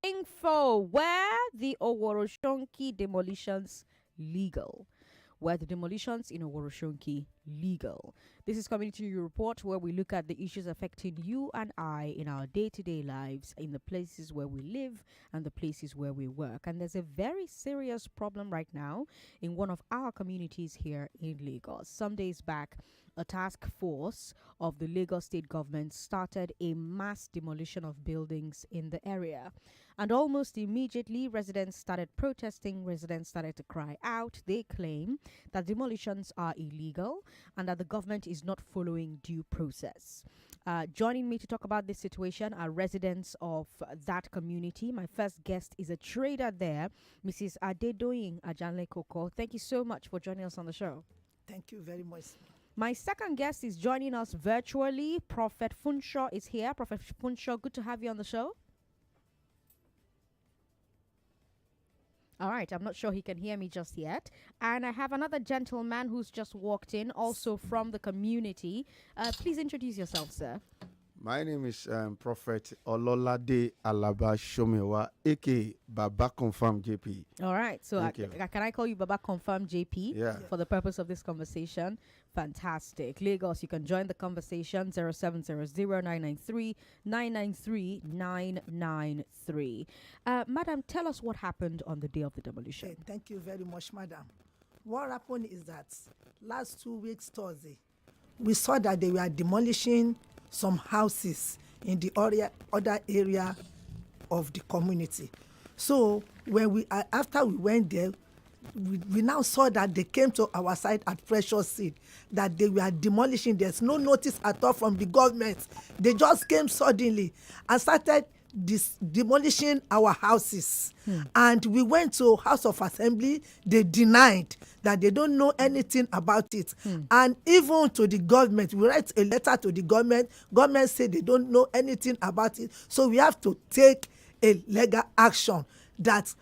Info, where the Oworonshoki demolitions legal? Were the demolitions in Oworonshoki legal? This is Community Report, where we look at the issues affecting you and I in our day-to-day lives, in the places where we live and the places where we work. And there's a very serious problem right now in one of our communities here in Lagos. Some days back, a task force of the Lagos state government started a mass demolition of buildings in the area. And almost immediately, residents started protesting, residents started to cry out. They claim that demolitions are illegal and that the government is not following due process. Joining me to talk about this situation are residents of that community. My first guest is a trader there, Mrs. Adedoyin Ajanle Koko. Thank you so much for joining us on the show. Thank you very much. My second guest is joining us virtually. Prophet Funsho is here. Prophet Funsho, good to have you on the show. All right, I'm not sure he can hear me just yet. And I have another gentleman who's just walked in, also from the community. Please introduce yourself, sir. My name is Prophet Ololade Alaba Shomewa, aka Baba Confirm JP. All right, so can I call you Baba Confirm JP for the purpose of this conversation? Fantastic. Lagos, you can join the conversation 0700-993-993. Madam, tell us what happened on the day of the demolition. Okay, thank you very much, madam. What happened is that last 2 weeks, Thursday, we saw that they were demolishing some houses in the other area of the community. So when we after we went there, we now saw that they came to our side at Precious Seed, that they were demolishing. There's no notice at all from the government. They just came suddenly and started demolishing our houses. And we went to House of Assembly. They denied that they don't know anything about it. And even to the government, we write a letter to the government. Government said they don't know anything about it. So we have to take a legal action that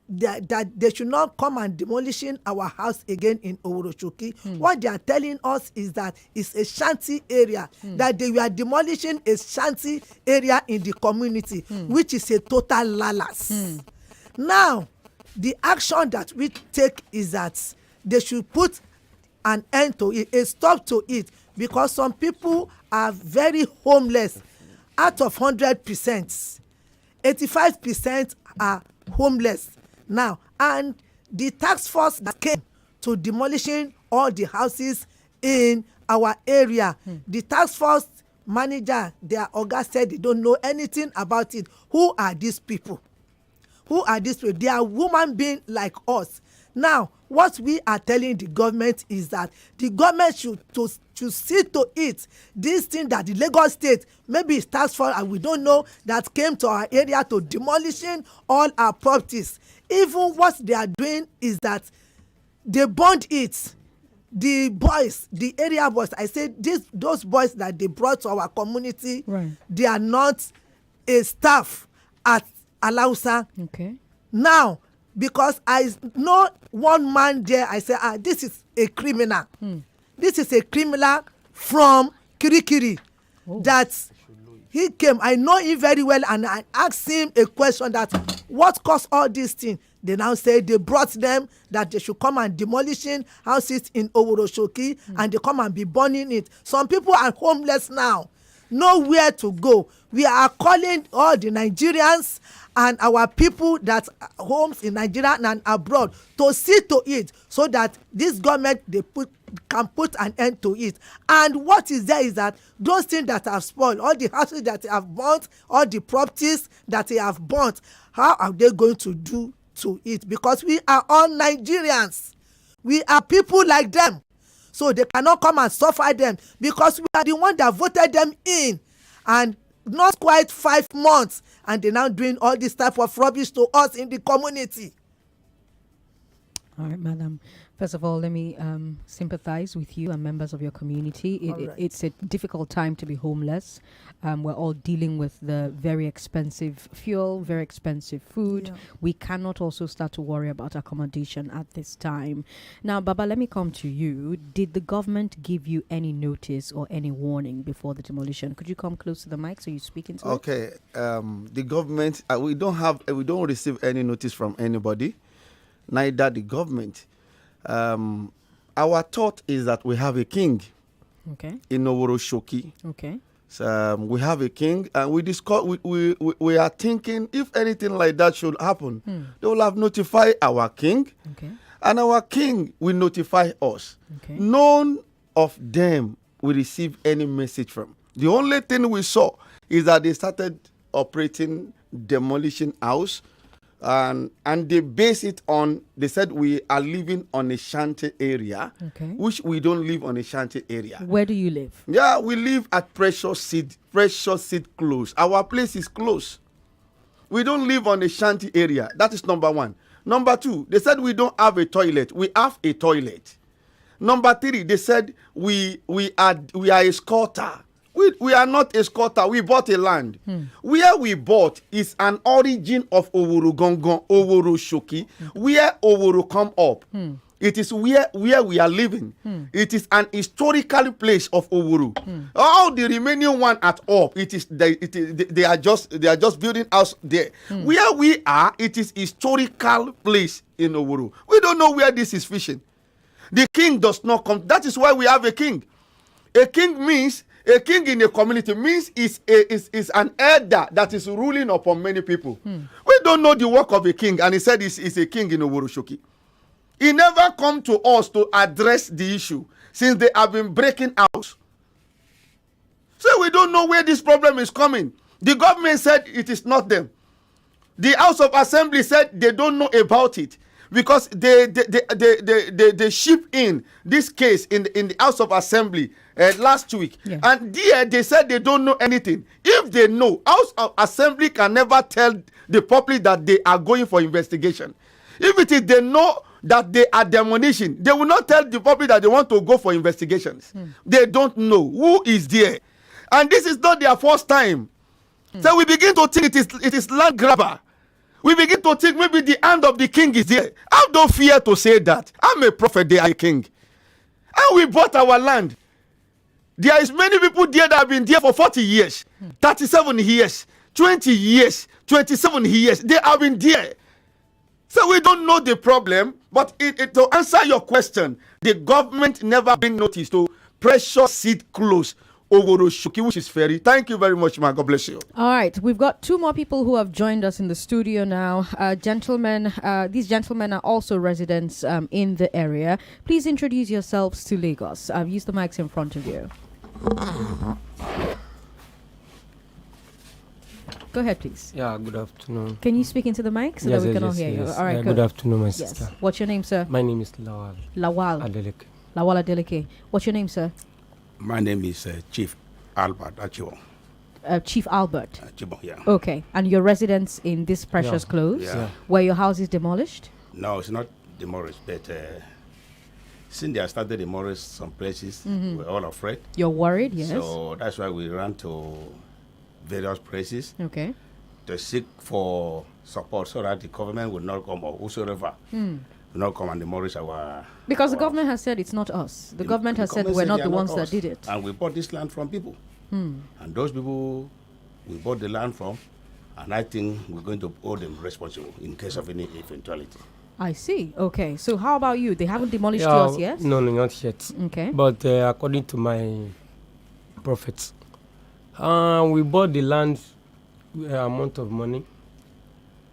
they should not come and demolishing our house again in Oworonshoki. What they are telling us is that it's a shanty area, that they were demolishing a shanty area in the community, which is a total lalas. Now, the action that we take is that they should put an end to it, a stop to it, because some people are very homeless. Out of 100%, 85% are homeless now. And the task force that came to demolishing all the houses in our area, the task force manager, their oga said they don't know anything about it. Who are these people? Who are these people? They are human beings like us. Now, what we are telling the government is that the government should see to it this thing that the Lagos state, maybe it's task force and we don't know, that came to our area to demolishing all our properties. Even what they are doing is that they burned it. The boys, the area boys, I said those boys that they brought to our community, right, they are not a staff at Alausa. Okay. Now, because I know one man there, I say, this is a criminal. This is a criminal from Kirikiri. That he came. I know him very well, and I asked him a question that what caused all these things. They now say they brought them that they should come and demolishing houses in Oworonshoki, and they come and be burning it. Some people are homeless now, nowhere to go. We are calling all the Nigerians and our people that homes in Nigeria and abroad to see to it, so that this government can put an end to it. And what is there is that those things that have spoiled, all the houses that they have burnt, all the properties that they have burnt, how are they going to do to it? Because we are all Nigerians. We are people like them. So they cannot come and suffer them, because we are the one that voted them in. And not quite 5 months, and they're now doing all this type of rubbish to us in the community. All right, madam. First of all, let me sympathize with you and members of your community. It's a difficult time to be homeless. We're all dealing with the very expensive fuel, very expensive food. Yeah. We cannot also start to worry about accommodation at this time. Now, Baba, let me come to you. Did the government give you any notice or any warning before the demolition? Could you come close to the mic so you speak into it? Okay. The government, we don't receive any notice from anybody, neither the government. Our thought is that we have a king. Okay. In Oworonshoki. Okay. So, we have a king, and we are thinking if anything like that should happen, they will have notified our king, and our king will notify us. Okay. None of them will receive any message from. The only thing we saw is that they started operating demolition house. And they base it on, they said we are living on a shanty area, which we don't live on a shanty area. Where do you live? Yeah, we live at Precious Seed Close. Our place is close. We don't live on a shanty area. That is number one. Number two, they said we don't have a toilet. We have a toilet. Number three, they said we are a squatter. We are not a squatter. We bought a land. Where we bought is an origin of Oworonshoki, where Oworo come up. It is where we are living. It is an historical place of Oworo. All the remaining one at up, they are just building house there. Where we are, it is historical place in Oworo. We don't know where this is fishing. The king does not come. That is why we have a king. A king means. A king in a community means is an elder that is ruling upon many people. We don't know the work of a king, and he said he's a king in Oworonshoki. He never come to us to address the issue since they have been breaking out. So we don't know where this problem is coming. The government said it is not them. The House of Assembly said they don't know about it because they ship in this case in the House of Assembly last week. Yeah. And there they said they don't know anything. If they know, House of Assembly can never tell the public that they are going for investigation. If it is they know that they are demolition, they will not tell the public that they want to go for investigations. They don't know who is there. And this is not their first time. So we begin to think it is land grabber. We begin to think maybe the hand of the king is there. I don't fear to say that. I'm a prophet, they are a king. And we bought our land. There is many people there that have been there for 40 years, 37 years, 20 years, 27 years. They have been there. So we don't know the problem, but to answer your question, the government never bring notice to Precious Seed Close, Oworonshoki, which is ferry. Thank you very much, man. God bless you. All right, we've got two more people who have joined us in the studio now. Gentlemen, these gentlemen are also residents in the area. Please introduce yourselves to Lagos. I've used the mics in front of you. Go ahead, please. Yeah, good afternoon. Can you speak into the mic so that we can all hear you? All right, good afternoon, my sister. What's your name, sir? My name is Lawal. Lawal Adeleke. Lawal Adeleke. What's your name, sir? My name is Chief Albert Achibo. Chief Albert. Achibo, yeah. Okay, and your residence in this Precious Close, where your house is demolished? No, it's not demolished, but since they have started demolish some places, we're all afraid. You're worried, yes. So that's why we ran to various places to seek for support so that the government will not come or whosoever will not come and demolish our... Because the government has said it's not us. The government has said we're not the ones that did it. And we bought this land from people. And those people we bought the land from, and I think we're going to hold them responsible in case of any eventuality. I see. Okay. So how about you? They haven't demolished yours yet? No, not yet. Okay. But according to my prophets, we bought the land amount of money.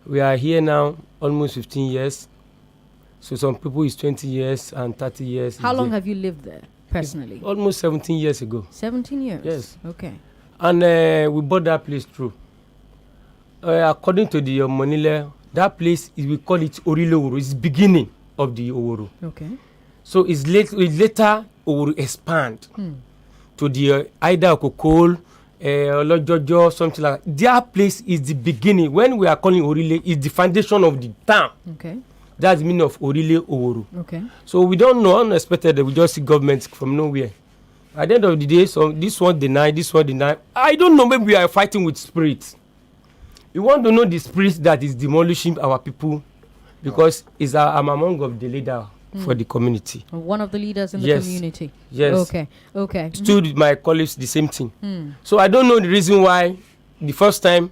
We are here now almost 15 years. So some people is 20 years and 30 years. How long have you lived there personally? It's almost 17 years ago. 17 years? Yes. Okay. And we bought that place through. According to the Monile, that place we call it Orile Oworo. It's the beginning of the Oworo. Okay. So it's later Oworo expand to the either Okokol, Olojojo, something like that. Their place is the beginning. When we are calling Orile, is the foundation of the town. Okay. That's the meaning of Orile Oworu. Okay. So we don't know, unexpected, we just see government from nowhere. At the end of the day, so this one deny, this one deny. I don't know, maybe we are fighting with spirits. You want to know the spirit that is demolishing our people, because I'm among of the leader for the community. One of the leaders in the Yes. community. Yes. Okay. Still with my colleagues, the same thing. So I don't know the reason why the first time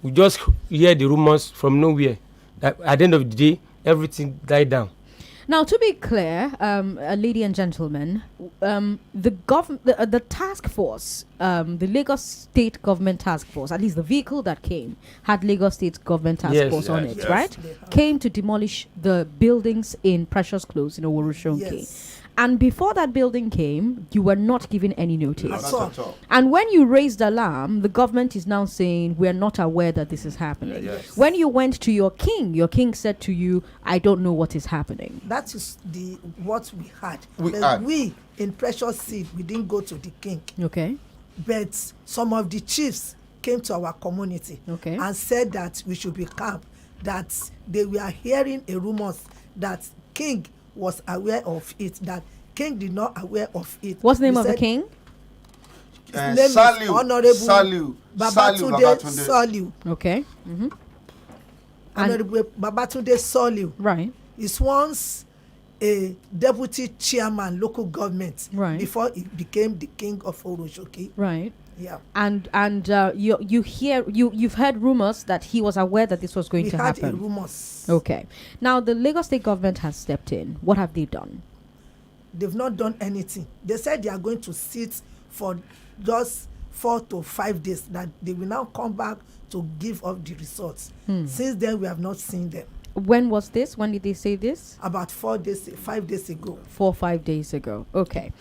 we just hear the rumors from nowhere. That at the end of the day, everything died down. Now, to be clear, ladies and gentlemen, the task force, the Lagos State Government Task Force, at least the vehicle that came, had Lagos State Government Task Force on it, right? Came to demolish the buildings in Precious Close in Oworonshoki. Yes. And before that building came, you were not given any notice. Not at all. And when you raised alarm, the government is now saying we're not aware that this is happening. Yes. When you went to your king said to you, I don't know what is happening. That is what we had. We in Precious Seed, we didn't go to the king. Okay. But some of the chiefs came to our community and said that we should be calm, that they were hearing a rumors that king was aware of it, that king did not aware of it. What's the name of the king? His name is Honorable Babatunde Soliu. Okay. Honorable Babatunde Soliu. Right. Is once a deputy chairman local government before he became the king of Oworonshoki. Right. Yeah. And you've heard rumors that he was aware that this was going to happen. We had rumors. Okay. Now the Lagos State government has stepped in. What have they done? They've not done anything. They said they are going to sit for just 4 to 5 days, that they will now come back to give up the results. Since then, we have not seen them. When was this? When did they say this? About 5 days ago. 4 or 5 days ago. Okay.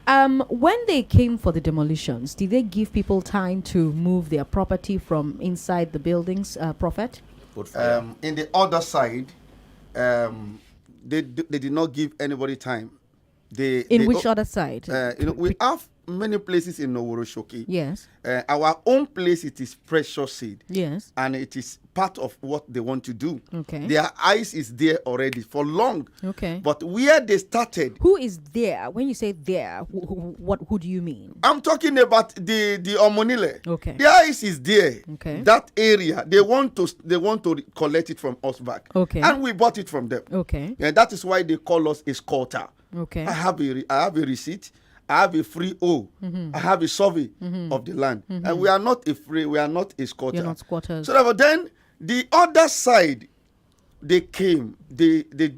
When they came for the demolitions, did they give people time to move their property from inside the buildings, Prophet? In the other side, they did not give anybody time. Which other side? We have many places in Oworonshoki. Yes. Our own place, it is Precious Seed. Yes. And it is part of what they want to do. Okay. Their eyes is there already for long. Okay. But where they started. Who is there? When you say there, who do you mean? I'm talking about the Omonile. Okay. Their eyes is there. Okay. That area, they want to collect it from us back. Okay. And we bought it from them. Okay. And that is why they call us a squatter. Okay. I have a receipt. I have a free O. I have a survey of the land. And we are not a squatter. You're not squatters. So therefore, then the other side, they came. They gave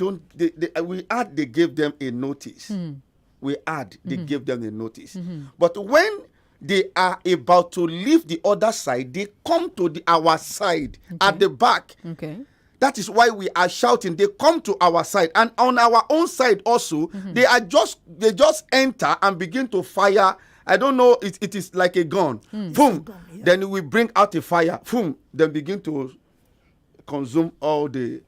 them a notice. They gave them a notice. But when they are about to leave the other side, they come to our side at the back. Okay. That is why we are shouting. They come to our side, and on our own side also, they just enter and begin to fire. I don't know. It is like a gun. Boom. Then we bring out a fire. Boom. Then begin to consume all the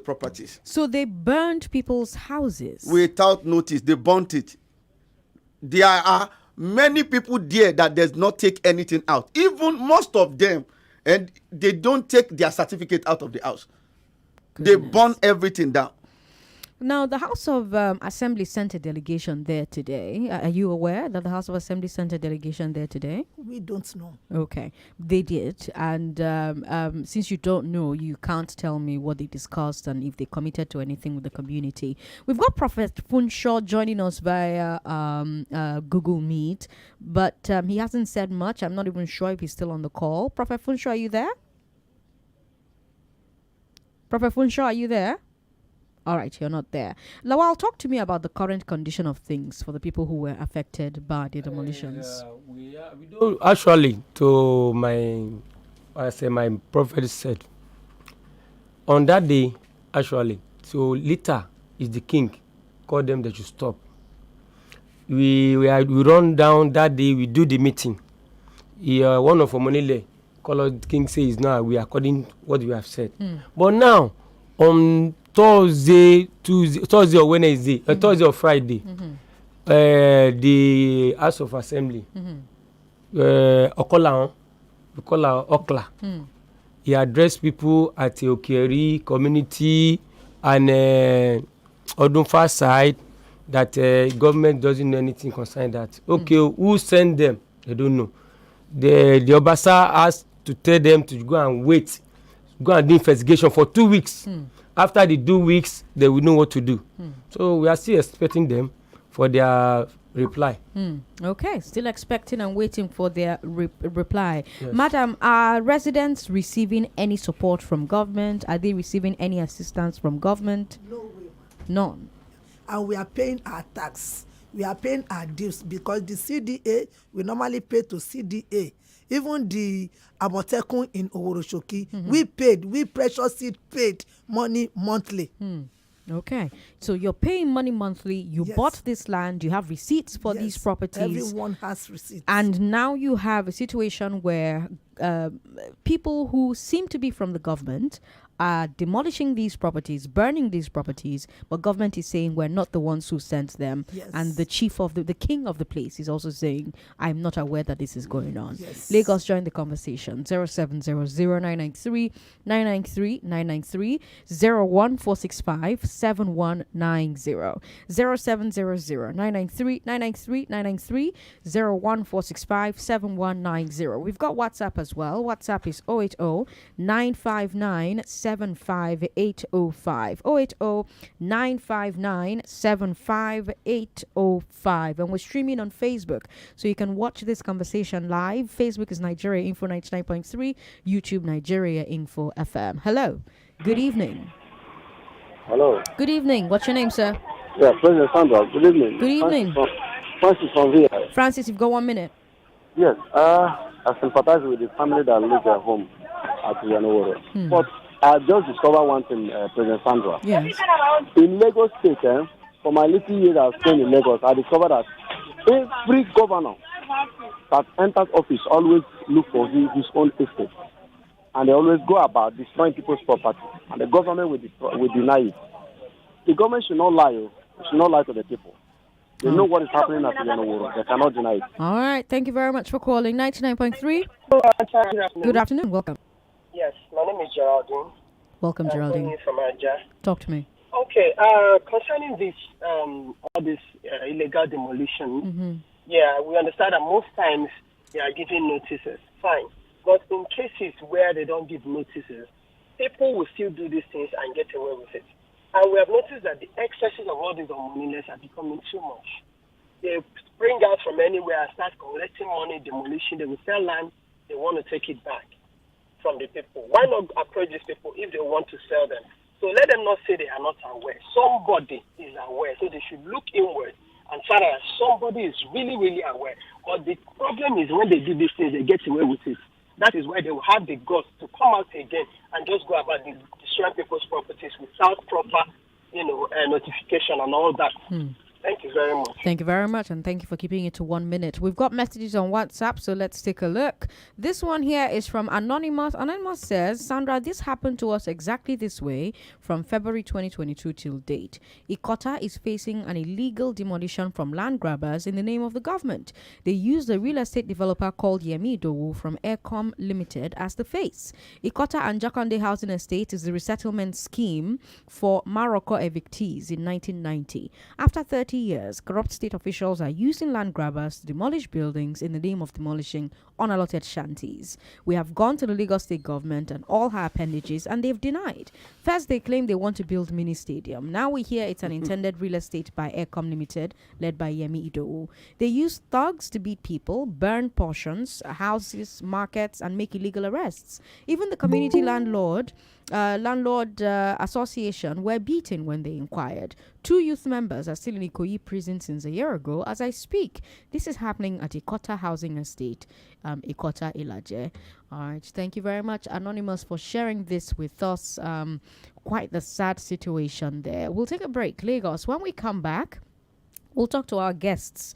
properties. So they burned people's houses Without notice, they burnt it. There are many people there that does not take anything out. Even most of them, and they don't take their certificate out of the house. They burn everything down. Now, the House of Assembly sent a delegation there today. Are you aware that the House of Assembly sent a delegation there today? We don't know. Okay, they did. And since you don't know, you can't tell me what they discussed and if they committed to anything with the community. We've got Prophet Funshaw joining us via Google Meet, but he hasn't said much. I'm not even sure if he's still on the call. Prophet Funshaw, are you there? Prophet Funshaw, are you there? All right, you're not there. Lawal, talk to me about the current condition of things for the people who were affected by the demolitions. We do actually, to my prophet said, on that day, actually, so later is the king called them that you stop. We run down that day, we do the meeting. One of Omonile called king says now we are according what we have said. But now on Thursday or Wednesday, Thursday or Friday, the House of Assembly, Okla, he addressed people at the Okeri community and Odunfa side that government doesn't know anything concerning that. Okay, who sent them? They don't know. The Obasa has to tell them to go and wait, go and do investigation for 2 weeks. After the 2 weeks, they will know what to do. So we are still expecting them for their reply. Okay, still expecting and waiting for their reply. Yes. Madam, are residents receiving any support from government? Are they receiving any assistance from government? No way. None. And we are paying our tax. We are paying our dues because the CDA, we normally pay to CDA. Even the Amotekun in Oworonshoki, we Precious Seed paid money monthly. Okay, so you're paying money monthly. You Yes. bought this land. You have receipts for these Yes, properties. Everyone has receipts. And now you have a situation where people who seem to be from the government are demolishing these properties, burning these properties, but government is saying we're not the ones who sent them. Yes. And the chief of the king of the place is also saying, I'm not aware that this is going on. Yes. Lagos, join the conversation. 0700-993-993, 993 01465 7190. 0700-993-993 01465 7190. We've got WhatsApp as well. WhatsApp is 080-959-75805. 080-959-75805. And we're streaming on Facebook, so you can watch this conversation live. Facebook is Nigeria Info 99.3, YouTube Nigeria Info FM. Hello. Good evening. Hello. Good evening. What's your name, sir? Yeah, President Sandra. Good evening. Good evening. Francis from here. Francis, you've got 1 minute. Yes. I sympathize with the family that lives at home at Yanoworo. But I just discovered one thing, President Sandra. Yes. In Lagos State, for my little years I've spent in Lagos, I discovered that every governor that enters office always look for his own estate. And they always go about destroying people's property. And the government will deny it. The government should not lie. It should not lie to the people. They know what is happening at Yanoworo. They cannot deny it. All right. Thank you very much for calling. 99.3. Good afternoon. Welcome. Yes, my name is Geraldine. Welcome, I'm Geraldine. calling from Aja. Talk to me. Okay, concerning this, all this illegal demolition, yeah, we understand that most times they are giving notices. Fine. But in cases where they don't give notices, people will still do these things and get away with it. And we have noticed that the excesses of all these unmoneyers are becoming too much. They spring out from anywhere and start collecting money, demolition. They will sell land. They want to take it back from the people. Why not approach these people if they want to sell them? So let them not say they are not aware. Somebody is aware, so they should look inward and find out somebody is really, really aware. But the problem is when they do these things, they get away with it. That is why they will have the guts to come out again and just go about destroying people's properties without proper, notification and all that. Thank you very much. Thank you very much, and thank you for keeping it to 1 minute. We've got messages on WhatsApp, so let's take a look. This one here is from Anonymous. Anonymous says, Sandra, this happened to us exactly this way from February 2022 till date. Ikota is facing an illegal demolition from land grabbers in the name of the government. They used a real estate developer called Yemi Idowu from Aircom Limited as the face. Ikota and Jakande Housing Estate is the resettlement scheme for Morocco evictees in 1990. After 30 years, corrupt state officials are using land grabbers to demolish buildings in the name of demolishing unallotted shanties. We have gone to the Lagos state government and all her appendages, and they've denied. First, they claim they want to build mini stadium. Now we hear it's an intended real estate by Aircom Limited, led by Yemi Idowu. They use thugs to beat people, burn portions, houses, markets, and make illegal arrests. Even the community landlord association were beaten when they inquired. 2 youth members are still in Ikoyi prison since a year ago as I speak. This is happening at Ikota Housing Estate, Ikota Ilaje. All right, thank you very much, Anonymous, for sharing this with us. Quite the sad situation there. We'll take a break, Lagos. When we come back, we'll talk to our guests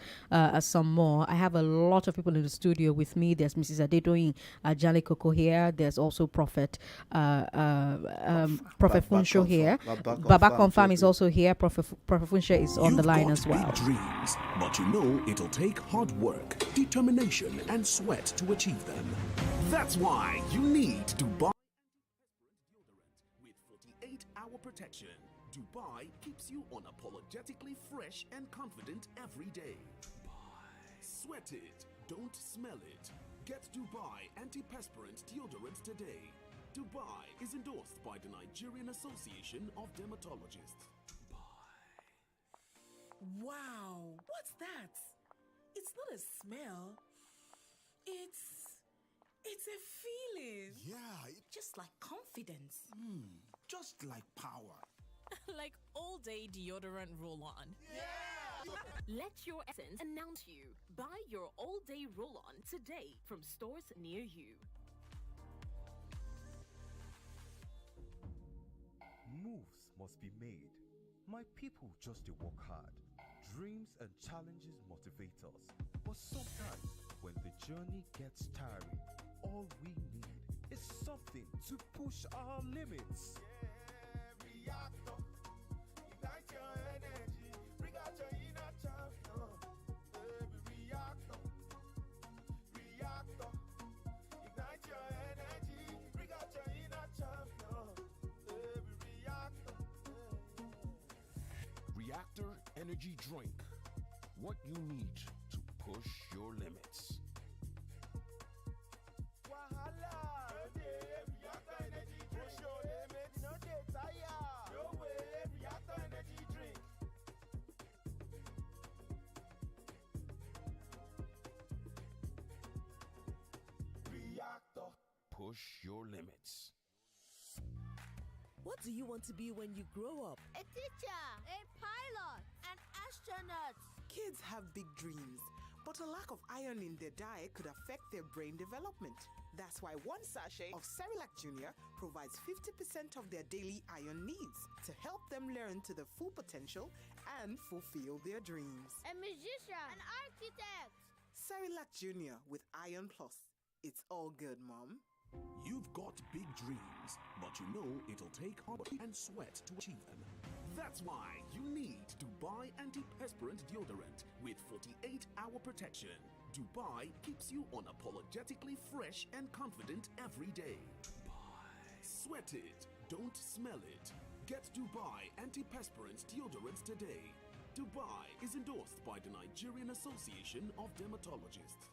some more. I have a lot of people in the studio with me. There's Mrs. Adedoyin Ajale Koko here. There's also Prophet Funsho here. Baba Confirm is also here. Prophet Funsho is on the line as well. Big dreams, but you know it'll take hard work, determination, and sweat to achieve them. That's why you need to buy with 48 hour protection. Dubai keeps you unapologetically fresh and confident every day. Sweat it, don't smell it. Get Dubai antiperspirant deodorant today. Dubai is endorsed by the Nigerian Association of Dermatologists. Wow, what's that? It's not a smell. It's a feeling. Yeah, Just like confidence. just like power. Like all-day deodorant roll-on. Yeah! Let your essence announce you. Buy your all-day roll-on today from stores near you. Moves must be made. My people just to work hard. Dreams and challenges motivate us. But sometimes, when the journey gets tiring, all we need is something to push our limits. Reactor, ignite your energy, bring out your inner champion. Baby, reactor, ignite your energy, bring out your inner champion. Baby, Reactor Energy Drink. What you need to push your limits. Wahala, reactor energy drink, push your limits, no dey tire. No way, reactor energy drink. Reactor. Push your limits. What do you want to be when you grow up? A teacher, a pilot, an astronaut. Kids have big dreams, but a lack of iron in their diet could affect their brain development. That's why one sachet of Cerelac Junior provides 50% of their daily iron needs to help them learn to their full potential and fulfill their dreams. A musician, an architect. Cerelac Junior with Iron Plus. It's all good, Mom. You've got big dreams, but you know it'll take hard and sweat to achieve them. That's why you need Dubai antiperspirant deodorant with 48-hour protection. Dubai keeps you unapologetically fresh and confident every day. Sweat it, don't smell it. Get Dubai antiperspirant deodorant today. Dubai is endorsed by the Nigerian Association of Dermatologists.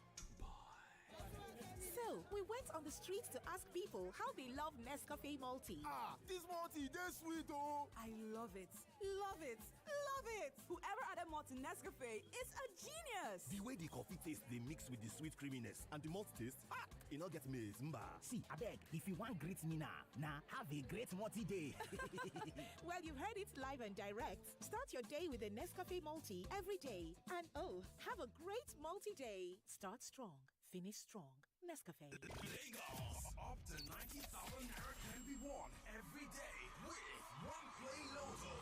So, we went on the streets to ask people how they love Nescafe Multi. This multi, that's sweet, oh. I love it. Love it. Love it. Whoever added malt to Nescafe is a genius. The way the coffee tastes, they mix with the sweet creaminess, and the malt taste, it not get me, mba. See, abeg, if you want greet me now, have a great multi day. Well, you've heard it live and direct. Start your day with a Nescafe Multi every day. And have a great multi day. Start strong, finish strong. Nescafe. Lagos, up to 90,000 naira can be won every day with One Play Loto.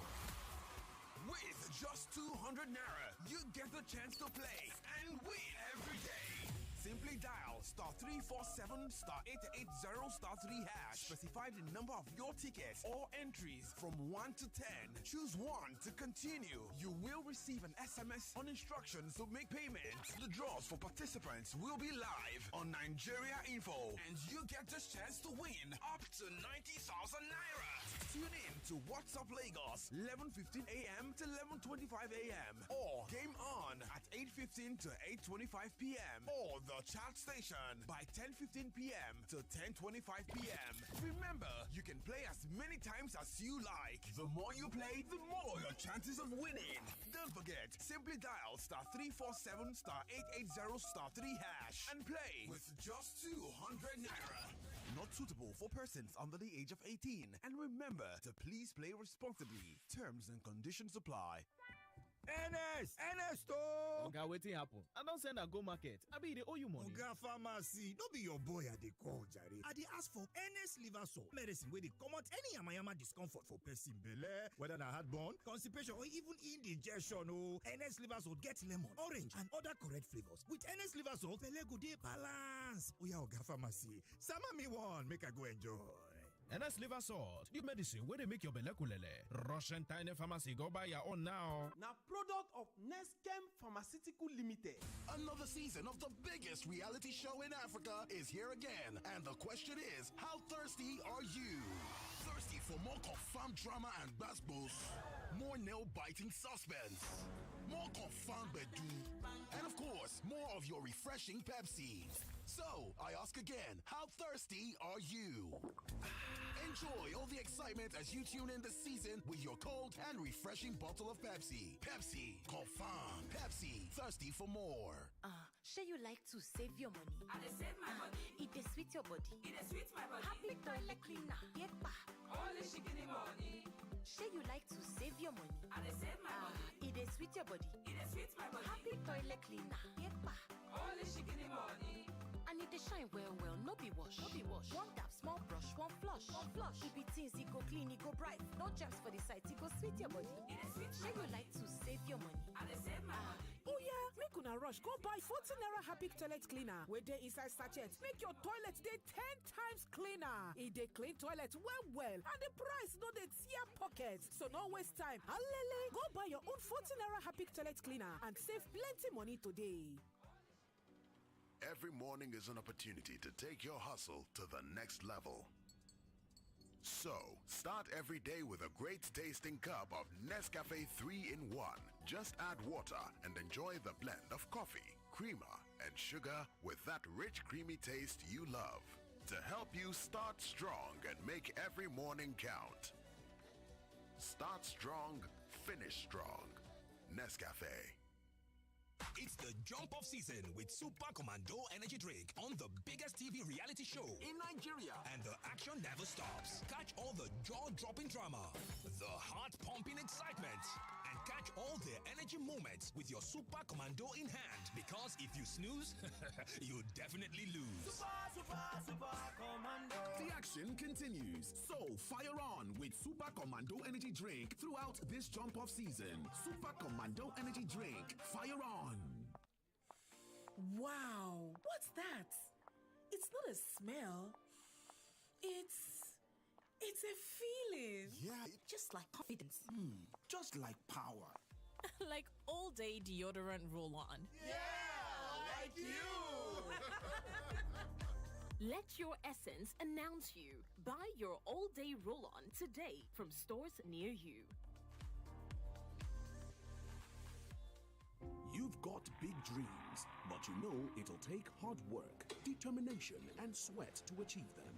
With just 200 naira, you get the chance to play and win every day. Simply dial *347 *880 *3#. Specify the number of your tickets or entries from 1 to 10. Choose 1 to continue. You will receive an SMS on instructions to make payments. The draws for participants will be live on Nigeria Info, and you get the chance to win up to 90,000 naira. Tune in to WhatsApp Lagos 11:15 a.m. to 11:25 a.m. or Game On at 8:15 to 8:25 p.m. or the chat station by 10:15 p.m. to 10:25 p.m. Remember, you can play as many times as you like. The more you play, the more your chances of winning. Don't forget, simply dial *347 *880 *3# and play with just 200 naira. Not suitable for persons under the age of 18. And remember to please play responsibly. Terms and conditions apply. NS to oga, wetin happen? I don send am go market. Abi dey owe you money? Oga pharmacy, no be your boy I dey call jare. I dey ask for NS liver salt, medicine wey dey comot any yamayama discomfort for person belle, whether na heartburn, constipation or even indigestion o. NS liver salt get lemon, orange and other correct flavors. With NS liver salt, belle go dey balance. Oya oga pharmacy, sama me one make I go enjoy. NS liver salt, the medicine where they make your belle kulele. Rush and Tiny Pharmacy, go buy your own now. Now, product of Neskem Pharmaceutical Limited. Another season of the biggest reality show in Africa is here again. And the question is, how thirsty are you? Thirsty for more? More confirmed drama and basketballs. More nail-biting suspense. More confirmed bedu. And of course, more of your refreshing Pepsi. So, I ask again, how thirsty are you? Enjoy all the excitement as you tune in this season with your cold and refreshing bottle of Pepsi. Pepsi, confirm. Pepsi, thirsty for more. Sure you like to save your money? I dey save my money. It dey sweet your body. It dey sweet my body. Happy toilet cleaner. Yepa. Only shikini money. Sure you like to save your money? I dey save my money. It dey sweet your body. It dey sweet my body. Happy toilet cleaner. Yepa. Only shikini money. And it dey shine well well, no be wash. No be wash. One tap, small brush, one flush. One flush. It be things, it go clean, it go bright. No germs for the site, it go sweet your body. It dey sweet Sure you like to save your money? I dey save my money. Oh yeah, make una rush go buy 40 naira Happy toilet cleaner wey dey inside sachet. Make your toilet dey 10 times cleaner. E dey clean toilet well well and the price no dey tear pocket. So no waste time. Alele, go buy your own 40 naira Happy toilet cleaner and save plenty money today. Every morning is an opportunity to take your hustle to the next level. So, start every day with a great tasting cup of Nescafe 3-in-1. Just add water and enjoy the blend of coffee, creamer, and sugar with that rich, creamy taste you love. To help you start strong and make every morning count. Start strong, finish strong. Nescafe. It's the jump off season with Super Commando Energy Drink on the biggest TV reality show in Nigeria. And the action never stops. Catch all the jaw-dropping drama, the heart-pumping excitement, and catch all the energy moments with your Super Commando in hand. Because if you snooze, you definitely lose. Super Commando. The action continues. So fire on with Super Commando Energy Drink throughout this jump-off season. Super Commando Energy Drink. Fire on. Wow, what's that? It's not a smell. It's a feeling. Yeah, just like confidence. Just like power. Like all day deodorant roll on. Yeah, like you. Let your essence announce you. Buy your all day roll on today from stores near you. You've got big dreams, but you know it'll take hard work, determination, and sweat to achieve them.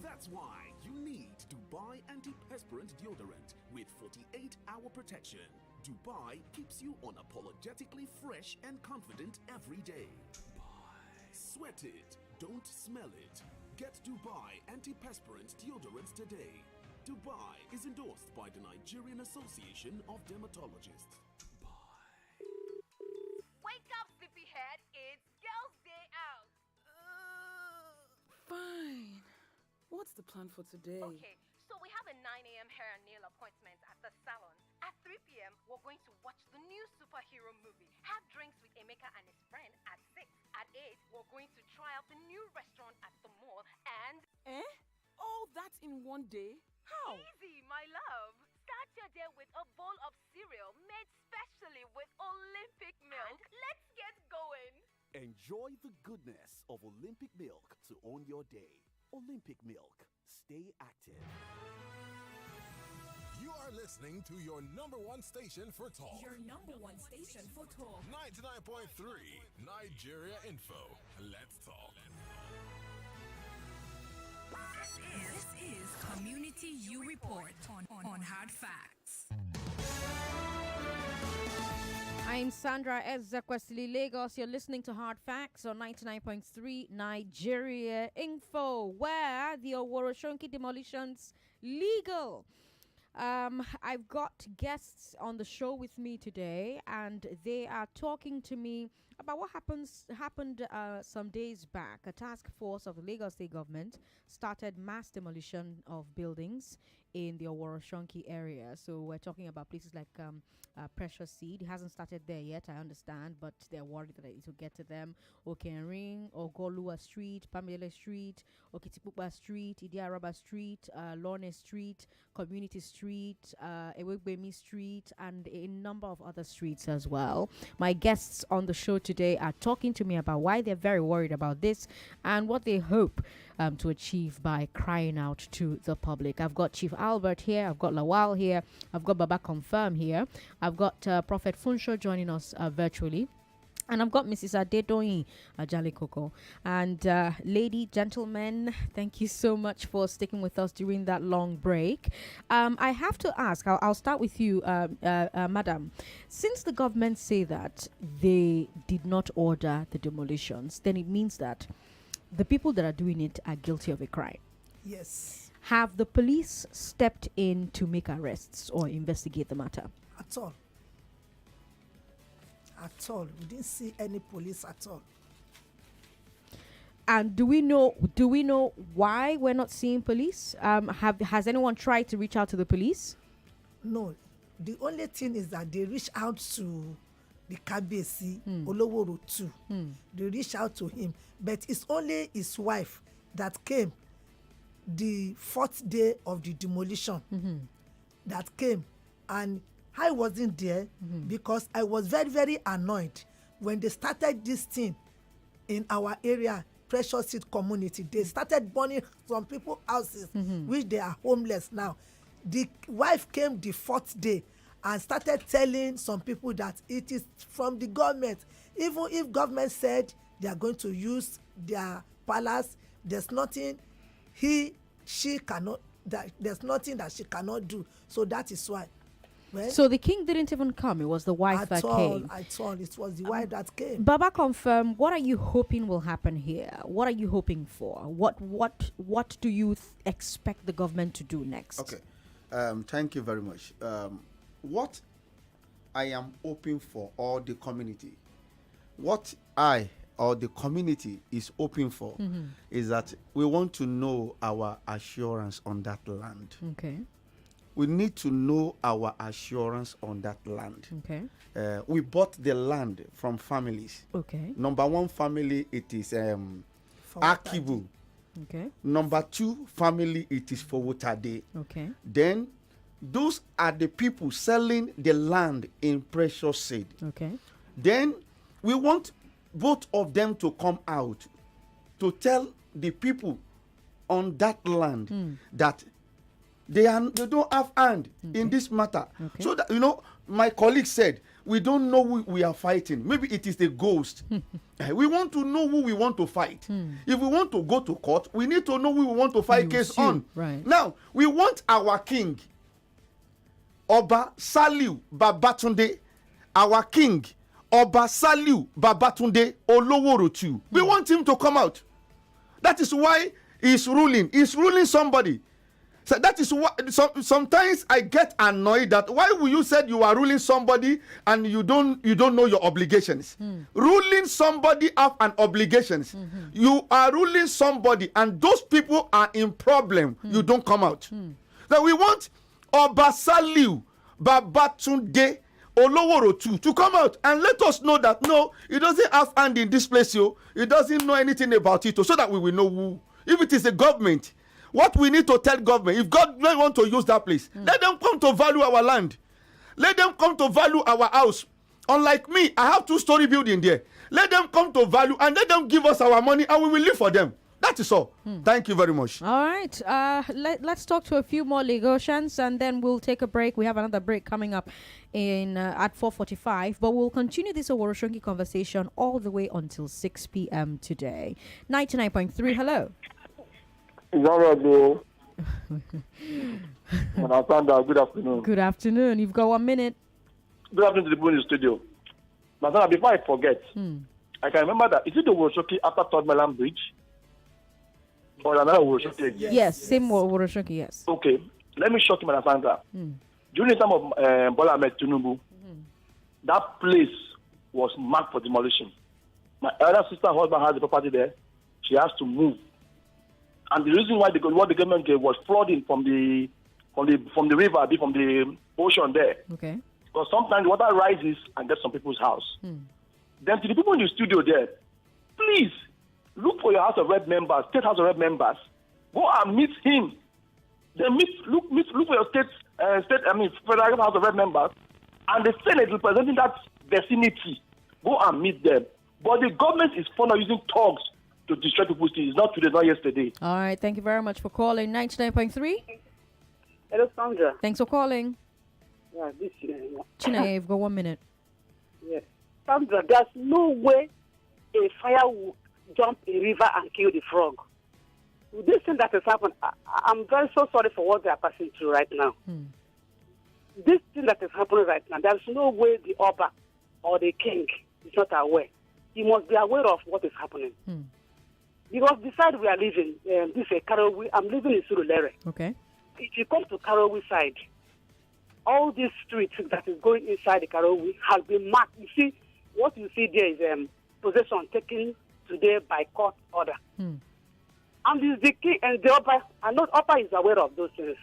That's why you need Dubai antiperspirant deodorant with 48-hour protection. Dubai keeps you unapologetically fresh and confident every day. Dubai. Sweat it, don't smell it. Get Dubai antiperspirant deodorant today. Dubai is endorsed by the Nigerian Association of Dermatologists. Wake up, sleepyhead. It's Girls' Day Out. Fine. What's the plan for today? Okay, so we have a 9 a.m. hair and nail appointment at the salon. At 3 p.m., we're going to watch the new superhero movie. Have drinks with Emeka and his friend at 6. At 8, we're going to try out the new restaurant at the mall and... All that in one day? How? Easy, my love. Start your day with a bowl of cereal made specially with Olympic milk. And let's get going. Enjoy the goodness of Olympic milk to own your day. Olympic milk. Stay active. You are listening to your number one station for talk. Your number one station for talk. 99.3 Nigeria Info. Let's talk. This is Community U Report on Hard Facts. I'm Sandra Ezekwesili, Lagos. You're listening to Hard Facts on 99.3 Nigeria Info, where the Oworonshoki demolitions legal. I've got guests on the show with me today, and they are talking to me about what happened some days back. A task force of the Lagos State government started mass demolition of buildings in the Oworonshoki area. So we're talking about places like Precious Seed. It hasn't started there yet, I understand, but they're worried that it will get to them. Okenring, Ogolua Street, Pamela Street, Okitipupa Street, Idiaraba Street, Lorne Street, Community Street, Ewegbemi Street, and a number of other streets as well. My guests on the show today today are talking to me about why they're very worried about this and what they hope to achieve by crying out to the public. I've got Chief Albert here, I've got Lawal here, I've got Baba Confirm here, I've got Prophet Funsho joining us virtually. And I've got Mrs. Adedoyin Ajalikoko. And lady, gentlemen, thank you so much for sticking with us during that long break. I have to ask, I'll start with you, Madam. Since the government say that they did not order the demolitions, then it means that the people that are doing it are guilty of a crime. Yes. Have the police stepped in to make arrests or investigate the matter? At all. At all. We didn't see any police at all. And do we know why we're not seeing police? Has anyone tried to reach out to the police? No. The only thing is that they reach out to the Kabesi, Oloworo too. They reach out to him. But it's only his wife that came the 4th day of the demolition. That came. And I wasn't there because I was very, very annoyed when they started this thing in our area, Precious Seed community. They started burning some people's houses, which they are homeless now. The wife came the 4th day and started telling some people that it is from the government. Even if government said they are going to use their palace, there's nothing she cannot, there's nothing that she cannot do. So that is why. Well, so the king didn't even come. It was the wife that came. At all. It was the wife that came. Baba Confirm, what are you hoping will happen here? What are you hoping for? What do you expect the government to do next? Okay. Thank you very much. What I am hoping for, or the community, what I or the community is hoping for is that we want to know our assurance on that land. Okay. We need to know our assurance on that land. Okay. We bought the land from families. Okay. Number 1 family, it is Akibu. Okay. Number 2 family, it is Fowotade. Okay. Then those are the people selling the land in Precious Seed. Okay. Then we want both of them to come out to tell the people on that land that they don't have hand in this matter. Okay. So that, my colleague said, we don't know who we are fighting. Maybe it is the ghost. We want to know who we want to fight. If we want to go to court, we need to know who we want to fight case on. Right. Now, we want our king, Oba Saliu Babatunde, our king, Oba Saliu Babatunde Oloworotu. We want him to come out. That is why he's ruling. He's ruling somebody. So that is why sometimes I get annoyed that why will you say you are ruling somebody and you don't know your obligations. Ruling somebody have an obligations. You are ruling somebody and those people are in problem. You don't come out. So we want Oba Saliu Babatunde Oloworotu to come out and let us know that no, he doesn't have hand in this place, he doesn't know anything about it, so that we will know who. If it is the government, what we need to tell government, if government want to use that place, let them come to value our land. Let them come to value our house. Unlike me, I have 2-story building there. Let them come to value and let them give us our money and we will live for them. That is all. Thank you very much. All right. Let's talk to a few more Lagosians and then we'll take a break. We have another break coming up in at 4:45, but we'll continue this Oworonshoki conversation all the way until 6 p.m. today. 99.3. Hello. Sandra, good afternoon. Good afternoon. You've got 1 minute. Good afternoon to the people in the studio. Sandra, before I forget, I can remember that. Is it the Oworonshoki after Third Mainland Bridge? Or another Oworonshoki again? Yes, same Oworonshoki, yes. Okay. Let me shock you, Madam Sandra. During the time of Bola Ahmed Tinubu, that place was marked for demolition. My elder sister husband has the property there. She has to move. And the reason why what the government gave was flooding from the river, from the ocean there. Okay. Because sometimes the water rises and gets some people's house. Then to the people in the studio there, please look for your House of Rep members, State House of Rep members. Go and meet him. Then look for your Federal House of Rep members and the Senate representing that vicinity. Go and meet them. But the government is fond of using thugs to destroy people's things. It's not today, not yesterday. All right. Thank you very much for calling. 99.3. Hello, Sandra. Thanks for calling. Yeah, this is China, you've got 1 minute. Yes. Sandra, there's no way a fire will jump a river and kill the frog. This thing that has happened, I'm very so sorry for what they are passing through right now. This thing that is happening right now, there's no way the Oba or the king is not aware. He must be aware of what is happening. Because the side we are living, this is Karowi, I'm living in Surulere. Okay. If you come to Karowi side, all these streets that is going inside the Karowi has been marked. You see, what you see there is possession taken today by court order. And it's the king and the upper, and not upper is aware of those things.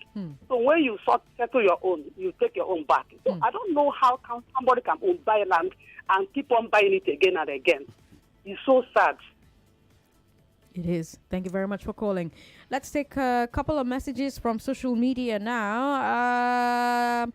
So when you settle your own, you take your own back. So I don't know how somebody can buy land and keep on buying it again and again. It's so sad. It is. Thank you very much for calling. Let's take a couple of messages from social media now.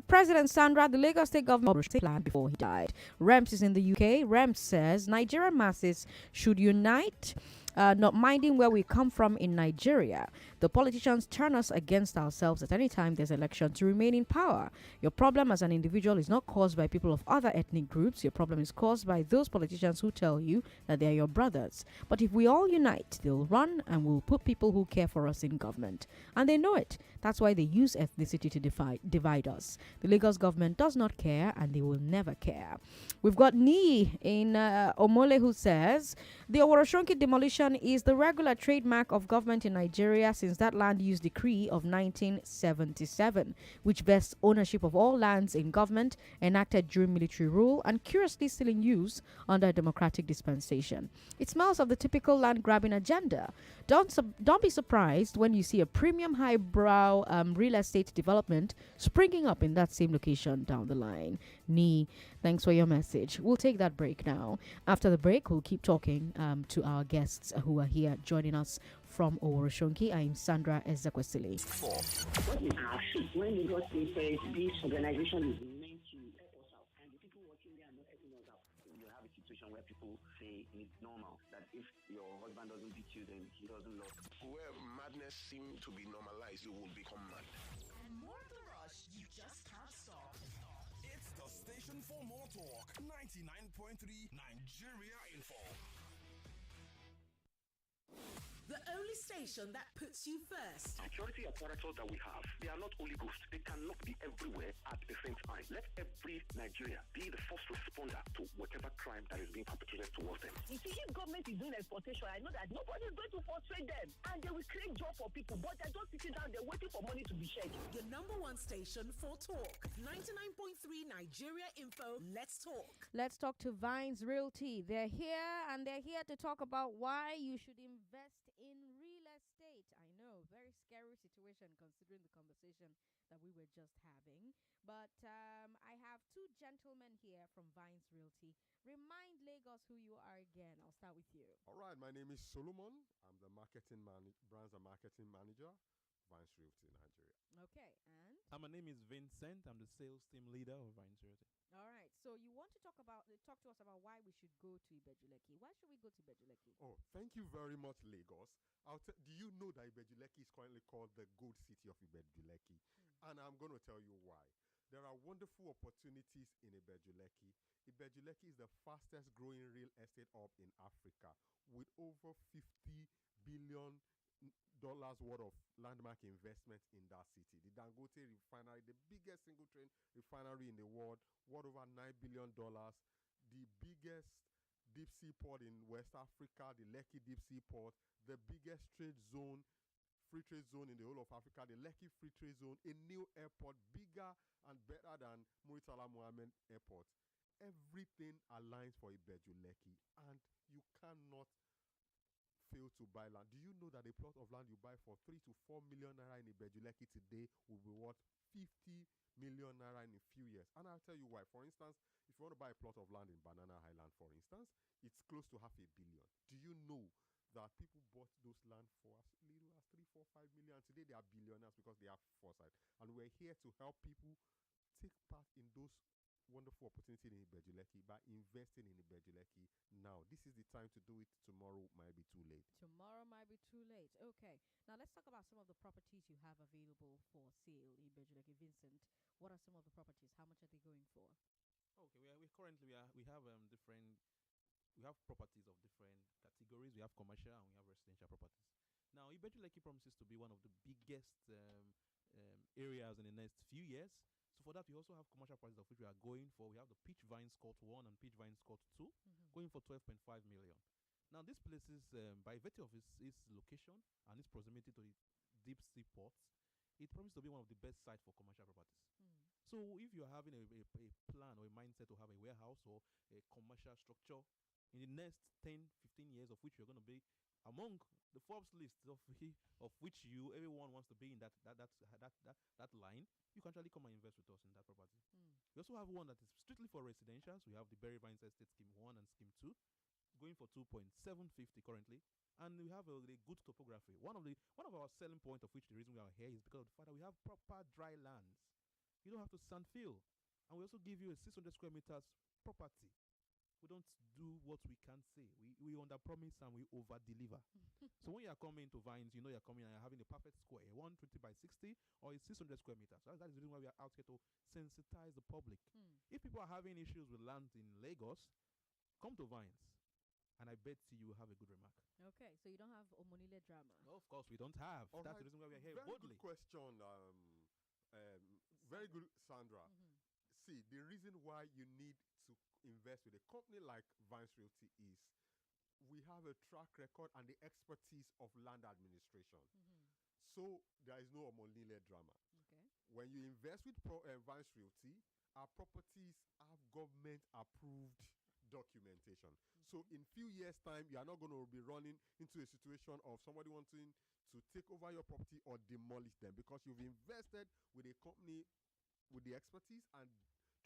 President Sandra, the Lagos State government planned before he died. Rems is in the UK. Rems says Nigerian masses should unite, not minding where we come from in Nigeria. The politicians turn us against ourselves at any time there's election to remain in power. Your problem as an individual is not caused by people of other ethnic groups. Your problem is caused by those politicians who tell you that they are your brothers. But if we all unite, they'll run and we'll put people who care for us in government. And they know it. That's why they use ethnicity to divide us. The Lagos government does not care and they will never care. We've got Ni in Omole who says, the Oworonshoki demolition is the regular trademark of government in Nigeria since that land use decree of 1977, which vests ownership of all lands in government enacted during military rule and curiously still in use under a democratic dispensation. It smells of the typical land grabbing agenda. Don't be surprised when you see a premium highbrow real estate development springing up in that same location down the line. Ni, thanks for your message. We'll take that break now. After the break, we'll keep talking to our guests who are here joining us from Oworonshoki. I'm Sandra Ezekwesili. What we ask when Lagos State says this organization is meant to help us out, and the people working there are not helping us out, you have a situation where people say it's normal that if your husband doesn't beat you, then he doesn't love you. Where madness seems to be normalized, you will become mad. And more of the rush, you just can't stop. It's the station for more talk. 99.3 Nigeria Info. The only station that puts you first. Security apparatus that we have, they are not only ghosts. They cannot be everywhere at the same time. Let every Nigeria be the first responder to whatever crime that is being perpetrated towards them. You see, if government is doing exportation, I know that nobody is going to frustrate them. And they will create job for people, but they're just sitting down, they're waiting for money to be shared. The number one station for talk. 99.3 Nigeria Info. Let's talk. Let's talk to Vines Realty. They're here and they're here to talk about why you should invest in real estate. I know, very scary situation considering the conversation that we were just having. But I have two gentlemen here from Vines Realty. Remind Lagos who you are again. I'll start with you. All right, my name is Solomon. I'm the brands and marketing manager, Vines Realty Nigeria. Okay, and my name is Vincent. I'm the sales team leader of Vines Realty. All right, so you want to talk to us about why we should go to Ibejuleki. Why should we go to Ibejuleki? Oh, thank you very much, Lagos. Do you know that Ibejuleki is currently called the Gold City of Ibejuleki? And I'm going to tell you why. There are wonderful opportunities in Ibejuleki. Ibejuleki is the fastest growing real estate hub in Africa with over $50 billion worth of landmark investment in that city. The Dangote refinery, the biggest single train refinery in the world, worth over $9 billion. The biggest deep sea port in West Africa, the Lekki deep sea port, the biggest free trade zone in the whole of Africa, the Lekki Free Trade Zone, a new airport, bigger and better than Muritala Mohammed Airport. Everything aligns for Ibejuleki, and you cannot fail to buy land. Do you know that a plot of land you buy for 3 to 4 million naira in Ibejuleki today will be worth 50 million naira in a few years? And I'll tell you why. For instance, if you want to buy a plot of land in Banana Island, for instance, it's close to $500 million. Do you know that people bought those land for as little as 3, 4, 5 million? Today they are billionaires because they have foresight. And we're here to help people take part in those wonderful opportunity in Ibejuleki by investing in Ibejuleki now. This is the time to do it. Tomorrow might be too late. Tomorrow might be too late. Okay. Now let's talk about some of the properties you have available for sale in Bejuleke. Vincent, what are some of the properties? How much are they going for? Okay, we have different we have properties of different categories. We have commercial and we have residential properties. Now, Ibejuleki promises to be one of the biggest areas in the next few years. So for that, we also have commercial prices of which we are going for. We have the Peach Vines Court 1 and Peach Vines Court 2 going for 12.5 million. Now, this place is, by virtue of its location and its proximity to the deep sea ports, it promises to be one of the best sites for commercial properties. So if you're having a plan or a mindset to have a warehouse or a commercial structure in the next 10, 15 years, of which you're going to be among the Forbes list of which everyone wants to be in that line, you can actually come and invest with us in that property. We also have one that is strictly for residentials. We have the Berry Vines Estate Scheme 1 and Scheme 2 going for 2.750 currently. And we have a good topography. One of our selling point of which the reason we are here is because of the fact that we have proper dry lands. You don't have to sand fill. And we also give you a 600 square meters property. We don't do what we can't say. We under promise and we over deliver. So when you are coming to Vines, you know you're coming and you're having a perfect square, 120 by 60 or a 600 square meters. So that is the reason why we are out here to sensitize the public. If people are having issues with land in Lagos, come to Vines. And I bet you will have a good remark. Okay, so you don't have Omonile drama. No, of course we don't have. All That's right. the reason why we are here Very boldly. good question. Very good, Sandra. See, the reason why you need to invest with a company like Vines Realty is we have a track record and the expertise of land administration. So there is no Omonile drama. Okay. When you invest with Vines Realty, our properties have government approved documentation. So in few years time, you are not going to be running into a situation of somebody wanting to take over your property or demolish them, because you've invested with a company with the expertise and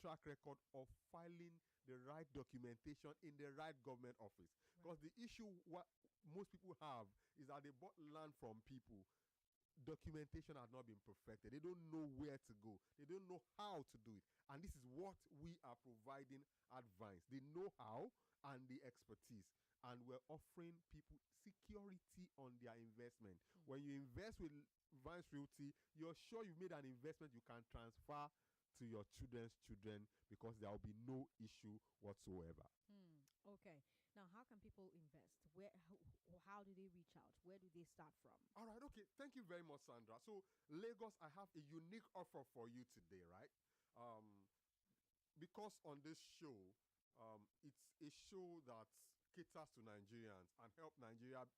track record of filing the right documentation in the right government office. Because the issue what most people have is that they bought land from people, documentation has not been perfected. They don't know where to go. They don't know how to do it. And this is what we are providing at Vines. The know-how and the expertise. And we're offering people security on their investment. When you invest with Vines Realty, you're sure you've made an investment you can transfer to your children's children, because there will be no issue whatsoever. Okay. Now, how can people invest? How do they reach out? Where do they start from? All right. Okay. Thank you very much, Sandra. So, Lagos, I have a unique offer for you today, right? Because on this show, it's a show that caters to Nigerians and help Nigerians,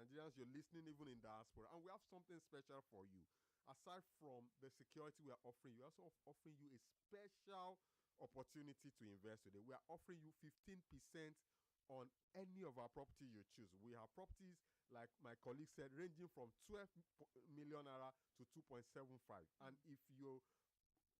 you're listening even in diaspora. And we have something special for you. Aside from the security we are offering, we're also offering you a special opportunity to invest today. We are offering you 15% on any of our property you choose. We have properties, like my colleague said, ranging from 12 million naira to 2.75. And if you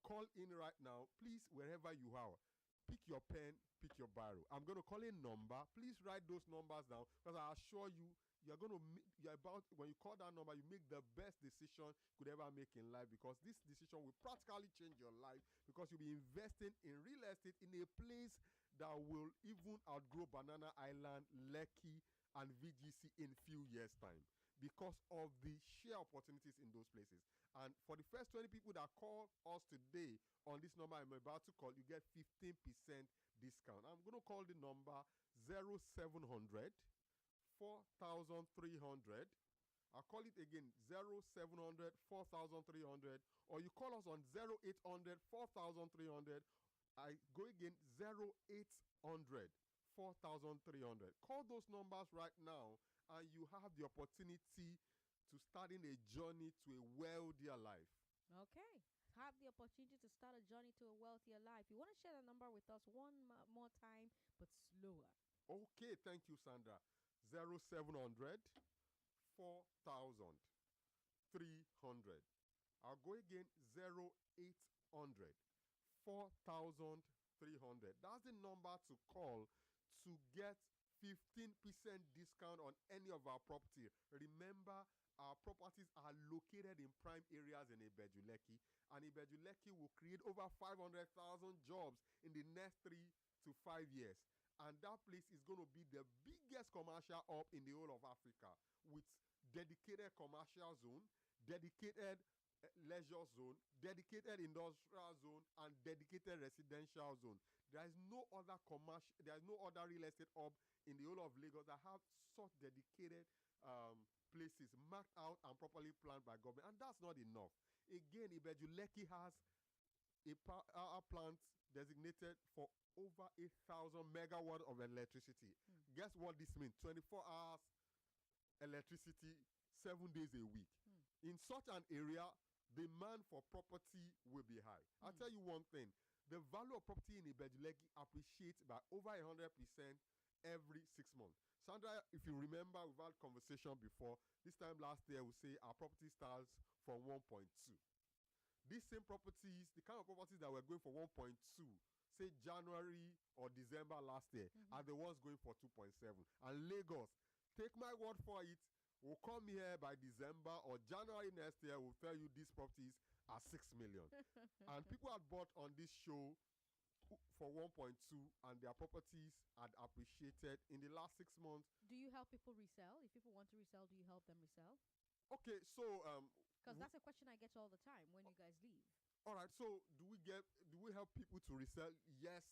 call in right now, please, wherever you are, pick your pen, pick your biro. I'm going to call a number. Please write those numbers down, because I assure you, when you call that number, you make the best decision you could ever make in life, because this decision will practically change your life, because you'll be investing in real estate in a place that will even outgrow Banana Island, Lekki, and VGC in few years' time, because of the share opportunities in those places. And for the first 20 people that call us today on this number I'm about to call, you get 15% discount. I'm going to call the number 0700 4300. I'll call it again, 0700 4300, or you call us on 0800 4300. I go again, 0800 4300. Call those numbers right now, and you have the opportunity to starting a journey to a wealthier life. Okay. Have the opportunity to start a journey to a wealthier life. You want to share the number with us one more time, but slower. Okay, thank you, Sandra. 0700 4300. I'll go again, 0800 4300. That's the number to call to get 15% discount on any of our property. Remember, our properties are located in prime areas in Ibejuleki, and Ibejuleki will create over 500,000 jobs in the next 3 to 5 years. And that place is going to be the biggest commercial hub in the whole of Africa, with dedicated commercial zone, dedicated leisure zone, dedicated industrial zone, and dedicated residential zone. There is no other real estate hub in the whole of Lagos that have such dedicated places marked out and properly planned by government. And that's not enough. Again, Ibejuleki has a power plant designated for over 8,000 megawatts of electricity. Guess what this means? 24 hours electricity, 7 days a week. In such an area, demand for property will be high. I'll tell you one thing. The value of property in Ibejuleki appreciates by over 100% every 6 months. Sandra, if you remember, we've had conversation before. This time last year, we say our property starts from 1.2. These same properties, the kind of properties that were going for 1.2, say January or December last year, are the ones going for 2.7. And Lagos, take my word for it, will come here by December or January next year, will tell you these properties are 6 million. And people had bought on this show for 1.2, and their properties had appreciated in the last 6 months. Do you help people resell? If people want to resell, do you help them resell? Okay, so because that's a question I get all the time when you guys leave. All right, so do we help people to resell? Yes,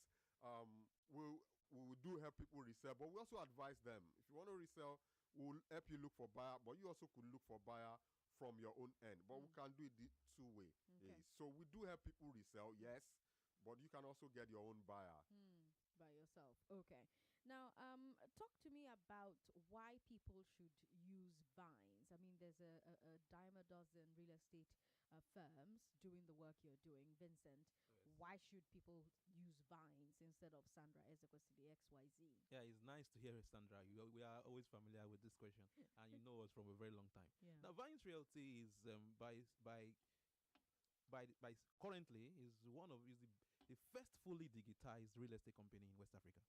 we do help people resell, but we also advise them. If you want to resell, we'll help you look for buyer, but you also could look for buyer from your own end. But we can do it the two-way. Okay. So we do help people resell, yes, but you can also get your own buyer. By yourself. Okay. Now, talk to me about why people should use vines. I mean, there's a dime a dozen real estate firms doing the work you're doing. Vincent, why should people use vines instead of Sandra Ezekwesili XYZ? Yeah, it's nice to hear it, Sandra. We are always familiar with this question, and you know us from a very long time. Yeah. Now, Vines Realty is currently is the first fully digitized real estate company in West Africa.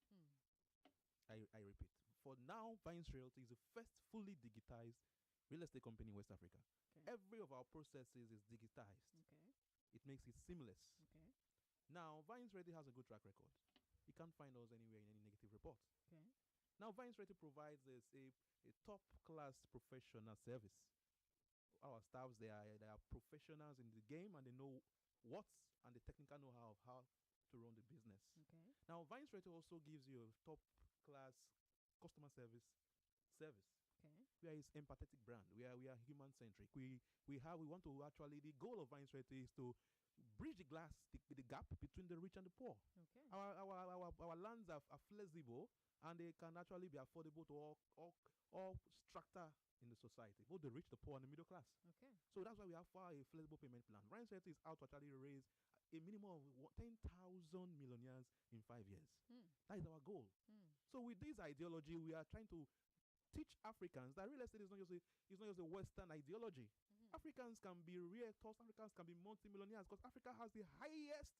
I repeat, for now, Vines Realty is the first fully digitized real estate company in West Africa. Okay. Every of our processes is digitized. Okay. It makes it seamless. Okay. Now, Vines Realty has a good track record. You can't find us anywhere in any negative report. Okay. Now, Vines Realty provides us a top-class professional service. Our staffs, they are professionals in the game, and they know what's and the technical know-how of how to run the business. Okay. Now, Vines Realty also gives you a top-class customer service. Okay. We are his empathetic brand. We are human-centric. We want to actually, the goal of Vines Realty is to bridge the gap between the rich and the poor. Okay. Our lands are flexible, and they can actually be affordable to all strata in the society, both the rich, the poor, and the middle class. Okay. So that's why we have a flexible payment plan. Vines Realty is out to actually raise a minimum of 10,000 millionaires in 5 years. That is our goal. So with this ideology, we are trying to teach Africans that real estate is not just a Western ideology. Africans can be realtors, Africans can be multimillionaires, because Africa has the highest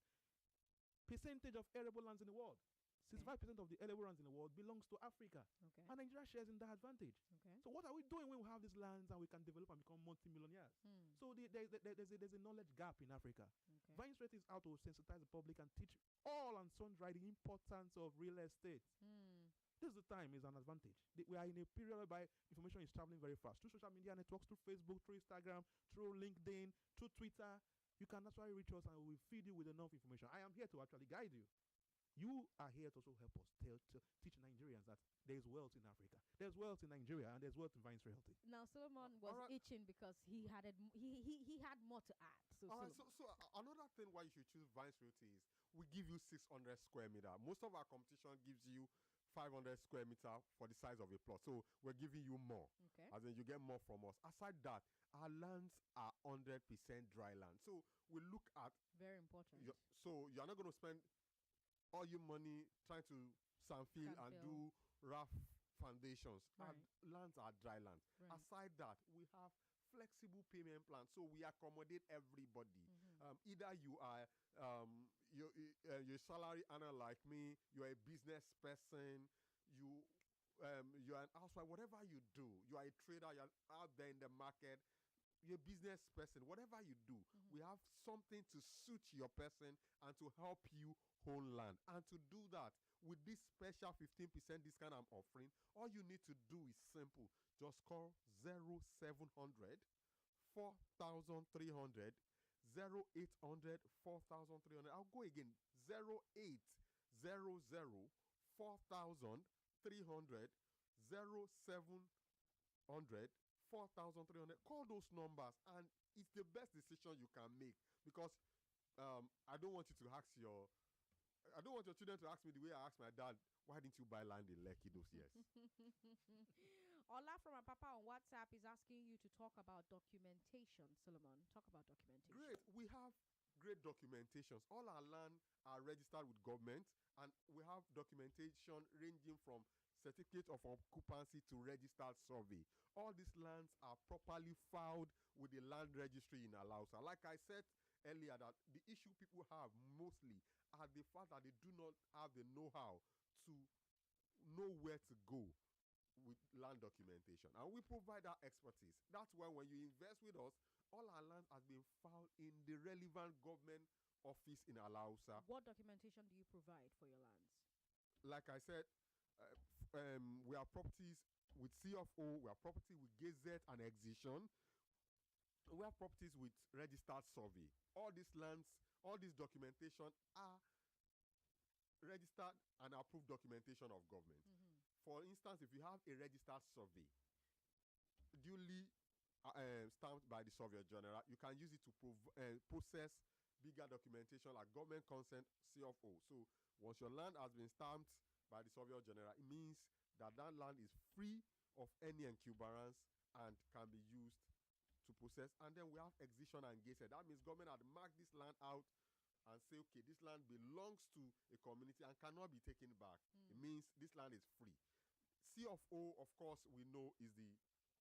percentage of arable lands in the world. 65% of the arable lands in the world belongs to Africa. Okay. And Nigeria shares in that advantage. Okay. So what are we doing when we have these lands and we can develop and become multimillionaires? So there's a knowledge gap in Africa. Okay. Vines Realty is out to sensitize the public and teach all and sundry the importance of real estate. This is the time, is an advantage. We are in a period whereby information is traveling very fast. Through social media networks, through Facebook, through Instagram, through LinkedIn, through Twitter, you can actually reach us and we will feed you with enough information. I am here to actually guide you. You are here to also help us to teach Nigerians that there is wealth in Africa. There's wealth in Nigeria, and there's wealth in Vines Realty. Now, Solomon was itching because he had more to add. So another thing why you should choose Vines Realty is we give you 600 square meter. Most of our competition gives you 500 square meter for the size of a plot. So we're giving you more. Okay. As in you get more from us. Aside that, our lands are 100% dry land. So we look at... Very important. So you're not going to spend all your money trying to sandfill and do rough foundations. Right. Our lands are dry lands. Right. Aside that, we have flexible payment plans, so we accommodate everybody. Either you are you're salary earner like me, you're a business person, you you're an housewife, whatever you do, you are a trader, you're out there in the market, you're a business person, whatever you do, we have something to suit your person and to help you own land. And to do that, with this special 15% discount I'm offering, all you need to do is simple. Just call 0700 4300 0800 4300. I'll go again. 0800 4300 0700 4300. Call those numbers, and it's the best decision you can make, because I don't want your children to ask me the way I asked my dad, why didn't you buy land in Lekki those years? Ola from my papa on WhatsApp is asking you to talk about documentation. Solomon, talk about documentation. Great. We have great documentations. All our land are registered with government, and we have documentation ranging from certificate of occupancy to registered survey. All these lands are properly filed with the land registry in Alausa. Like I said earlier, that the issue people have mostly are the fact that they do not have the know-how to know where to go with land documentation, and we provide that expertise. That's why when you invest with us, all our land has been filed in the relevant government office in Alausa. What documentation do you provide for your lands? Like I said, we have properties with CFO, we have property with Gazette and Excision, we have properties with registered survey. All these lands, all this documentation are registered and approved documentation of government. For instance, if you have a registered survey duly stamped by the Surveyor General, you can use it to process bigger documentation like government consent, CFO. So once your land has been stamped by the Surveyor General, it means that that land is free of any encumbrance and can be used to process. And then we have Excision and Gazette. That means government had marked this land out and say, okay, this land belongs to a community and cannot be taken back. It means this land is free. CFO, of course, we know is the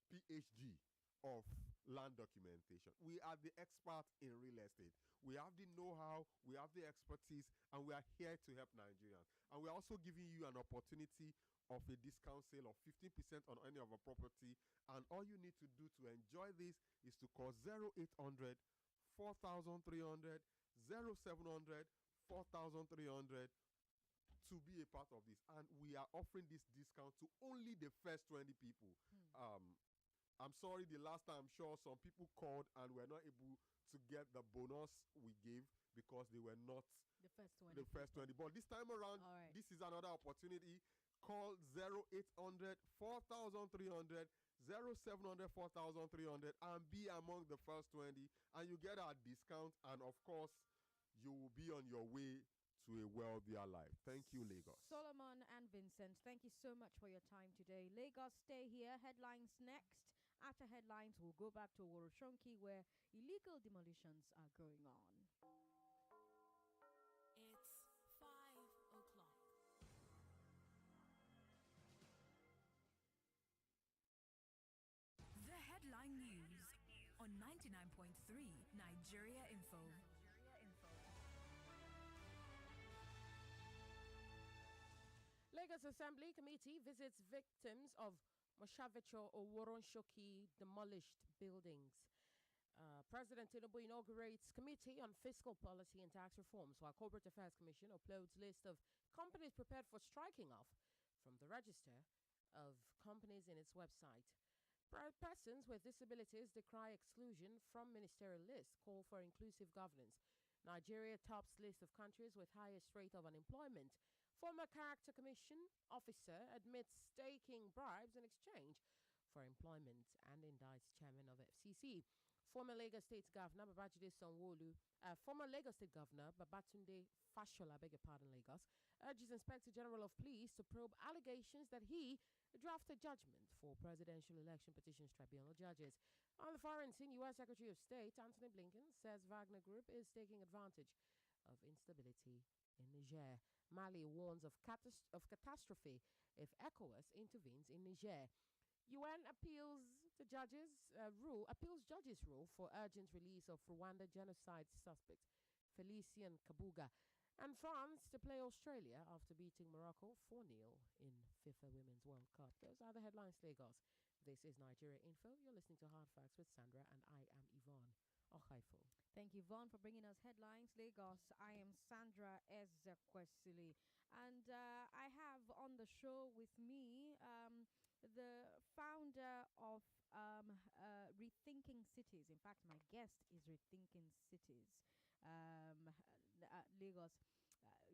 PhD of land documentation. We are the expert in real estate. We have the know-how, we have the expertise, and we are here to help Nigerians. And we are also giving you an opportunity of a discount sale of 15% on any of our property. And all you need to do to enjoy this is to call 0800 4300 0700 4300 to be a part of this. And we are offering this discount to only the first 20 people. I'm sorry, the last time, I'm sure some people called and were not able to get the bonus we gave because they were not the first 20. But this time around, this is another opportunity. Call 0800 4300 0700 4300 and be among the first 20, and you get our discount, and of course you will be on your way to a wealthier life. Thank you, Lagos. Solomon and Vincent, thank you so much for your time today. Lagos, stay here. Headlines next. After headlines, we'll go back to Oworonshoki, where illegal demolitions are going on. It's 5 o'clock. The headline news on 99.3 Nigeria Info. Lagos Assembly Committee visits victims of Moshavecho Oworonshoki demolished buildings. President Tinubu inaugurates Committee on Fiscal Policy and Tax Reforms, while Corporate Affairs Commission uploads list of companies prepared for striking off from the register of companies in its website. Persons with disabilities decry exclusion from ministerial list, call for inclusive governance. Nigeria tops list of countries with highest rate of unemployment. Former Character Commission officer admits taking bribes in exchange for employment and indicts chairman of FCC. Former Lagos State Governor Babajide Sanwo-Olu, former Lagos State Governor Babatunde Fashola, beg your pardon, Lagos, urges Inspector General of Police to probe allegations that he drafted judgment for Presidential Election Petitions Tribunal judges. On the foreign scene, U.S. Secretary of State Anthony Blinken says Wagner Group is taking advantage of instability in Niger. Mali warns of catastrophe if ECOWAS intervenes in Niger. UN appeals judges' rule for urgent release of Rwanda genocide suspect Felician Kabuga. And France to play Australia after beating Morocco 4-0 in FIFA Women's World Cup. Those are the headlines, Lagos. This is Nigeria Info. You're listening to Hard Facts with Sandra, and I am Yvonne Okaifo. Thank you, Yvonne, for bringing us headlines. Lagos, I am Sandra Ezekwesili. And I have on the show with me the founder of Rethinking Cities. In fact, my guest is Rethinking Cities. Lagos.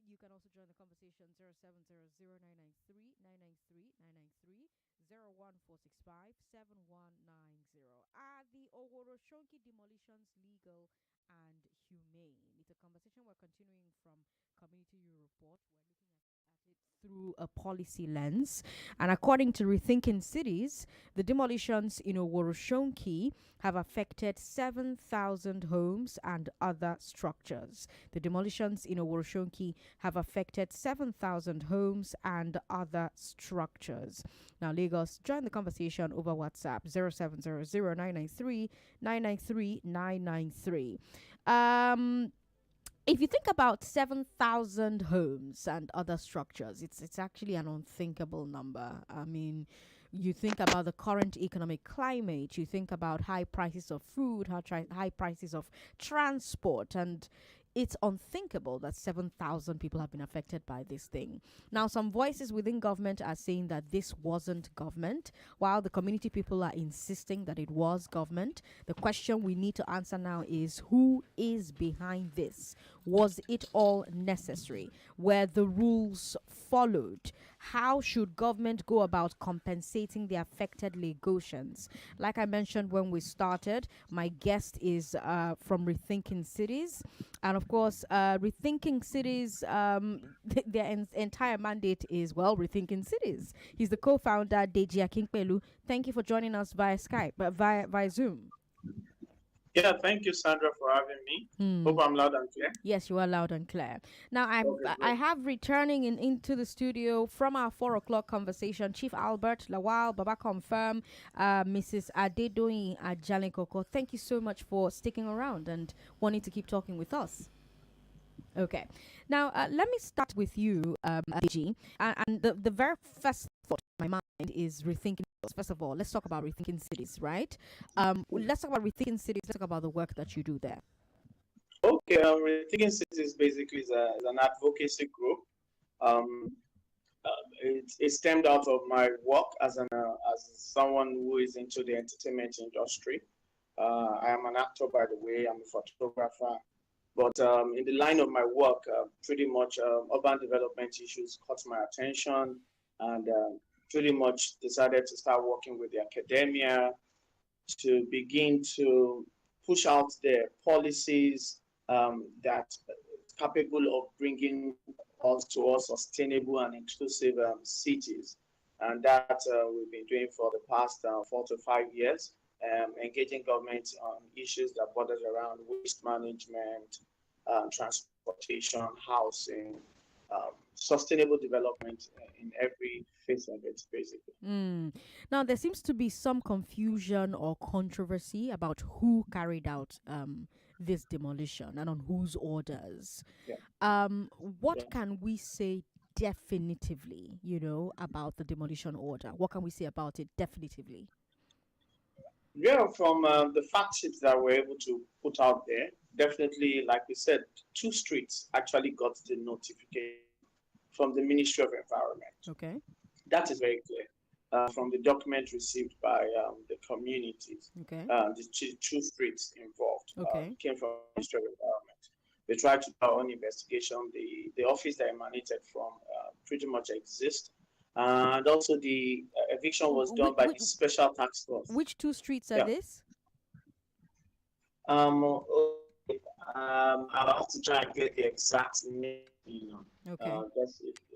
You can also join the conversation 0700-993-993-993, 01465-7190. Are the Oworonshoki Demolitions legal and humane? It's a conversation we're continuing from Community U Report. We're looking at it through a policy lens. And according to Rethinking Cities, the demolitions in Oworonshoki have affected 7,000 homes and other structures. The demolitions in Oworonshoki have affected 7,000 homes and other structures. Now, Lagos, join the conversation over WhatsApp 0700-993-993. If you think about 7,000 homes and other structures, it's actually an unthinkable number. I mean, you think about the current economic climate, you think about high prices of food, high prices of transport, and it's unthinkable that 7,000 people have been affected by this thing. Now, some voices within government are saying that this wasn't government, while the community people are insisting that it was government. The question we need to answer now is, who is behind this? Was it all necessary? Were the rules followed? How should government go about compensating the affected Lagosians? Like I mentioned when we started, my guest is from Rethinking Cities. And of course, Rethinking Cities, their entire mandate is, well, Rethinking Cities. He's the co-founder, Deji Akinpelu. Thank you for joining us via Skype, via Zoom. Yeah, thank you, Sandra, for having me. Hope I'm loud and clear. Yes, you are loud and clear. Now, Okay, I have returning into the studio from our 4 o'clock conversation, Chief Albert Lawal, Baba Confirm, Mrs. Adedoyin Ajalikoko. Thank you so much for sticking around and wanting to keep talking with us. Okay. Now, let me start with you, Deji. And the very first thought in my mind is rethinking. First of all, let's talk about Rethinking Cities, right? Let's talk about Rethinking Cities. Let's talk about the work that you do there. Okay, Rethinking Cities basically is an advocacy group. It stemmed out of my work as someone who is into the entertainment industry. I am an actor, by the way. I'm a photographer. But in the line of my work, pretty much urban development issues caught my attention, and pretty much decided to start working with the academia to begin to push out the policies that capable of bringing us to all sustainable and inclusive cities. And that we've been doing for the past 4 to 5 years, engaging government on issues that borders around waste management, transportation, housing, sustainable development in every phase of it, basically. Now, there seems to be some confusion or controversy about who carried out this demolition and on whose orders. Yeah. What can we say definitively, about the demolition order? What can we say about it definitively? Yeah, from the fact sheets that we're able to put out there, definitely, like we said, 2 streets actually got the notification from the Ministry of Environment. Okay. That is very clear from the document received by the communities. Okay. The 2 streets involved came from the Ministry of Environment. They tried to do our own investigation. The office that emanated from pretty much exists. And also the eviction was done by the Special Task Force. Which 2 streets are this? I'll have to try and get the exact name. Okay.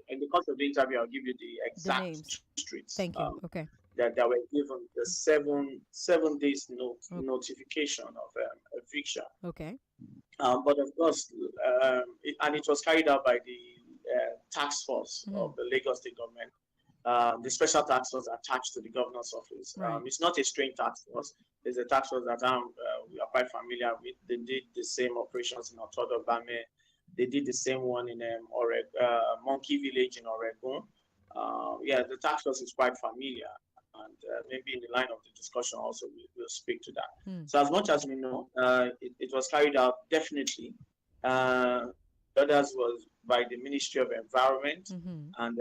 In the course of the interview, I'll give you the exact streets. Thank you. Okay. That were given the 7 days notification of eviction. Okay. But of course, it was carried out by the task force of the Lagos State government. The special task force attached to the governor's office. Right. It's not a strange task force. It's a task force that we are quite familiar with. They did the same operations in Otodo, Bame, They did the same one in Monkey Village in Oregon. Yeah, the task force is quite familiar, and maybe in the line of the discussion also we'll speak to that. So as much as we know, it was carried out definitely. Others was by the Ministry of Environment, and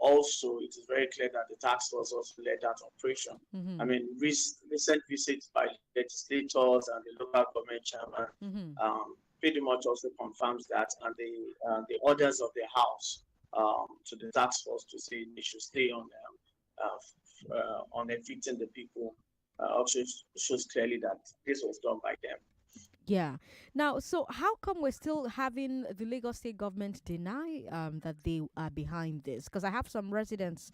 also it is very clear that the task force also led that operation. I mean, recent visits by legislators and the local government chairman pretty much also confirms that, and the orders of the House to the task force to say they should stay on evicting the people also shows clearly that this was done by them. Yeah. Now, so how come we're still having the Lagos state government deny that they are behind this? Because I have some residents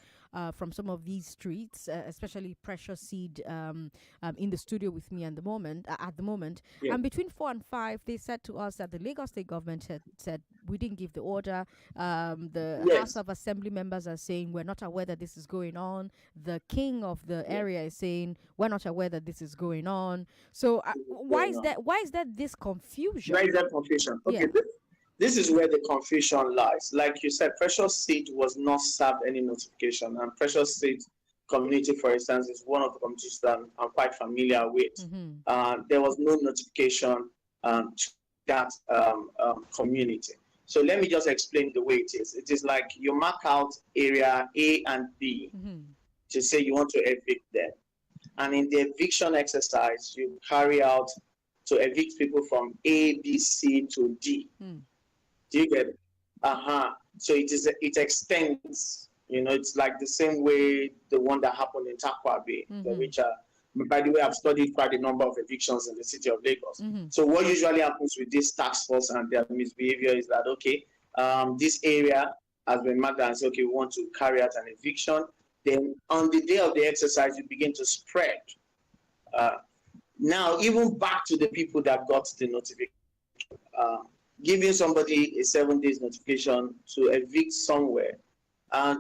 from some of these streets, especially Precious Seed, in the studio with me at the moment. Yeah. And between 4 and 5, they said to us that the Lagos state government had said we didn't give the order. The House of Assembly members are saying we're not aware that this is going on. The king of the area is saying we're not aware that this is going on. So why is that? Why is that this confusion? Why is that confusion? Okay, this is where the confusion lies. Like you said, Precious Seed was not served any notification, and Precious Seed community, for instance, is one of the communities that I'm quite familiar with. There was no notification to that community. So let me just explain the way it is. It is like you mark out area A and B to say you want to evict them. And in the eviction exercise, you carry out to evict people from A, B, C to D. Do you get it? So it extends. You know, it's like the same way the one that happened in Takwa Bay, which by the way, I've studied quite a number of evictions in the city of Lagos. So what usually happens with this task force and their misbehavior is that, okay, this area has been marked and say, okay, we want to carry out an eviction. Then on the day of the exercise, you begin to spread. Now, even back to the people that got the notification, giving somebody a 7 days notification to evict somewhere